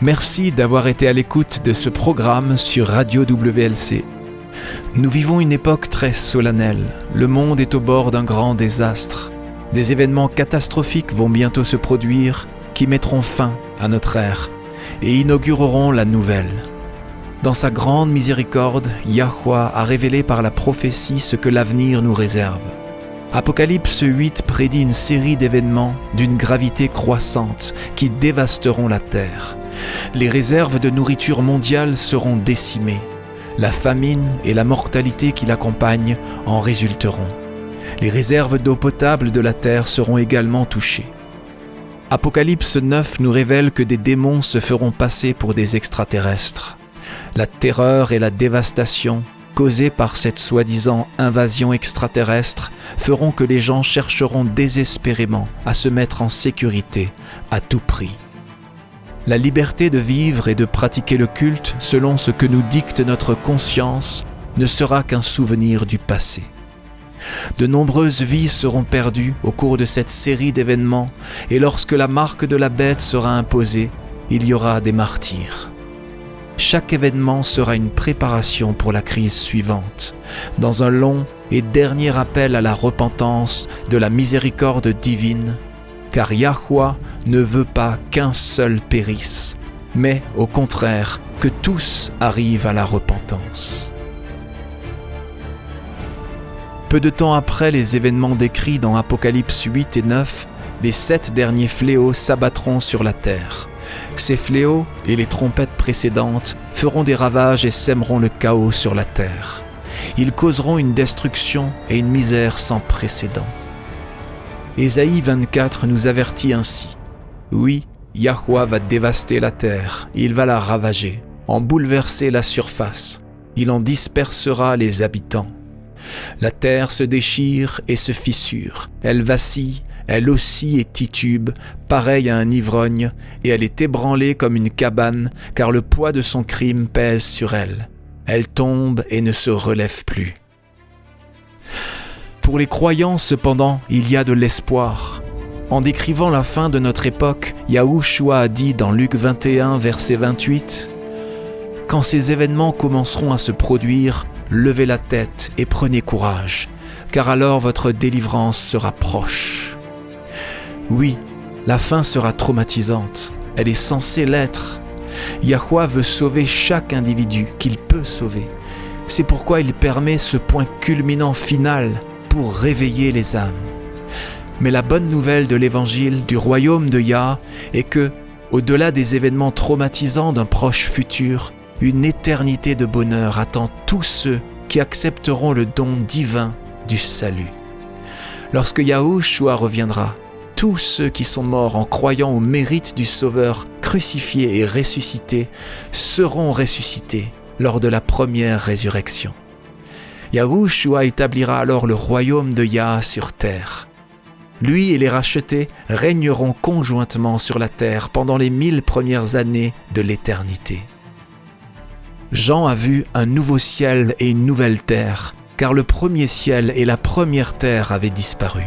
Merci d'avoir été à l'écoute de ce programme sur Radio WLC. Nous vivons une époque très solennelle. Le monde est au bord d'un grand désastre. Des événements catastrophiques vont bientôt se produire qui mettront fin à notre ère et inaugureront la nouvelle. Dans sa grande miséricorde, Yahuwah a révélé par la prophétie ce que l'avenir nous réserve. Apocalypse 8 prédit une série d'événements d'une gravité croissante qui dévasteront la terre. Les réserves de nourriture mondiale seront décimées. La famine et la mortalité qui l'accompagnent en résulteront. Les réserves d'eau potable de la terre seront également touchées. Apocalypse 9 nous révèle que des démons se feront passer pour des extraterrestres. La terreur et la dévastation causées par cette soi-disant invasion extraterrestre feront que les gens chercheront désespérément à se mettre en sécurité à tout prix. La liberté de vivre et de pratiquer le culte selon ce que nous dicte notre conscience ne sera qu'un souvenir du passé. De nombreuses vies seront perdues au cours de cette série d'événements et lorsque la marque de la bête sera imposée, il y aura des martyrs. Chaque événement sera une préparation pour la crise suivante, dans un long et dernier appel à la repentance de la miséricorde divine, car Yahuwah ne veut pas qu'un seul périsse, mais au contraire que tous arrivent à la repentance. Peu de temps après les événements décrits dans Apocalypse 8 et 9, les 7 derniers fléaux s'abattront sur la terre. Ces fléaux et les trompettes précédentes feront des ravages et sèmeront le chaos sur la terre. Ils causeront une destruction et une misère sans précédent. Ésaïe 24 nous avertit ainsi. Oui, Yahuwah va dévaster la terre, il va la ravager, en bouleverser la surface, il en dispersera les habitants. La terre se déchire et se fissure, elle vacille, elle oscille et titube, pareille à un ivrogne, et elle est ébranlée comme une cabane, car le poids de son crime pèse sur elle. Elle tombe et ne se relève plus. Pour les croyants, cependant, il y a de l'espoir. En décrivant la fin de notre époque, Yahushua a dit dans Luc 21, verset 28, « Quand ces événements commenceront à se produire, levez la tête et prenez courage, car alors votre délivrance sera proche. » Oui, la fin sera traumatisante, elle est censée l'être. Yahuwah veut sauver chaque individu qu'il peut sauver. C'est pourquoi il permet ce point culminant final pour réveiller les âmes. Mais la bonne nouvelle de l'évangile du royaume de Yah est que, au-delà des événements traumatisants d'un proche futur, une éternité de bonheur attend tous ceux qui accepteront le don divin du salut. Lorsque Yahushua reviendra, tous ceux qui sont morts en croyant au mérite du Sauveur crucifié et ressuscité seront ressuscités lors de la première résurrection. Yahushua établira alors le royaume de Yah sur terre. Lui et les rachetés régneront conjointement sur la terre pendant les 1000 premières années de l'éternité. Jean a vu un nouveau ciel et une nouvelle terre, car le premier ciel et la première terre avaient disparu.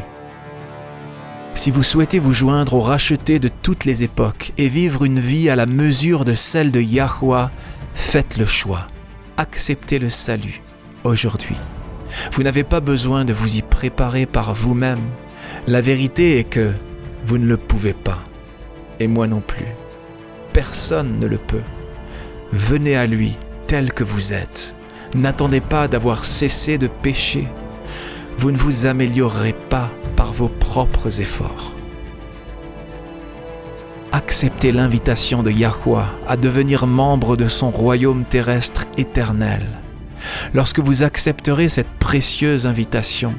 Si vous souhaitez vous joindre aux rachetés de toutes les époques et vivre une vie à la mesure de celle de Yahuwah, faites le choix. Acceptez le salut aujourd'hui. Vous n'avez pas besoin de vous y préparer par vous-même. La vérité est que vous ne le pouvez pas, et moi non plus. Personne ne le peut. Venez à lui tel que vous êtes. N'attendez pas d'avoir cessé de pécher. Vous ne vous améliorerez pas par vos propres efforts. Acceptez l'invitation de Yahuwah à devenir membre de son royaume terrestre éternel. Lorsque vous accepterez cette précieuse invitation,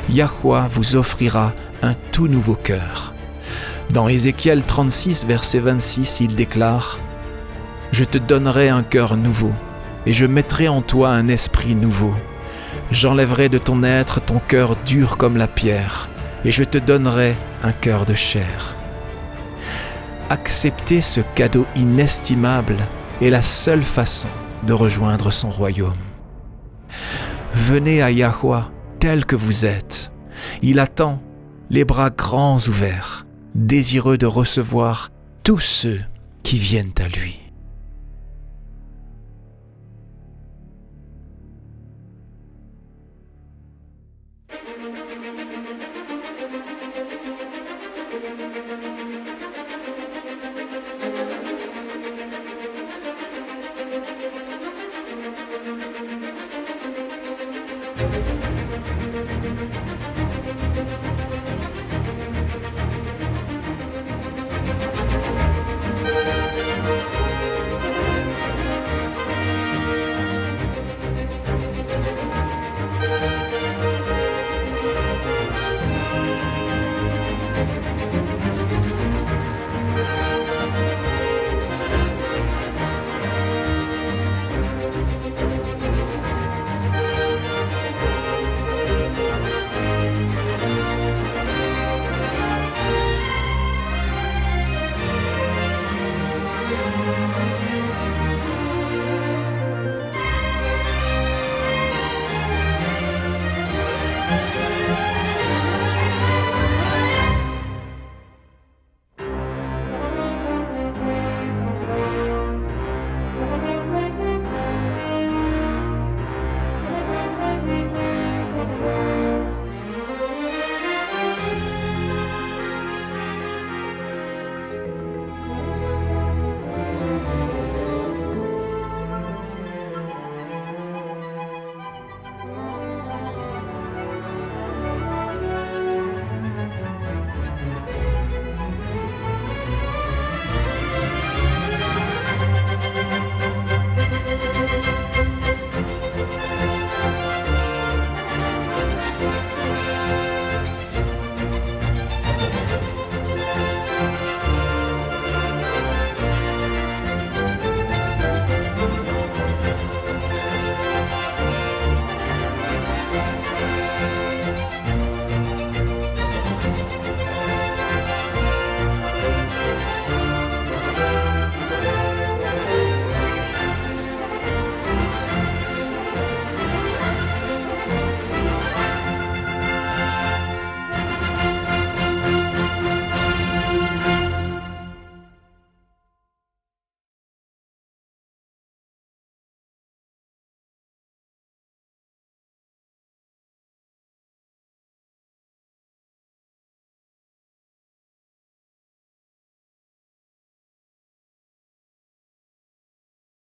Yahuwah vous offrira un tout nouveau cœur. Dans Ézéchiel 36, verset 26, il déclare « Je te donnerai un cœur nouveau, et je mettrai en toi un esprit nouveau. J'enlèverai de ton être ton cœur dur comme la pierre, et je te donnerai un cœur de chair. » Accepter ce cadeau inestimable est la seule façon de rejoindre son royaume. Venez à Yahuwah tel que vous êtes. Il attend, les bras grands ouverts, désireux de recevoir tous ceux qui viennent à lui.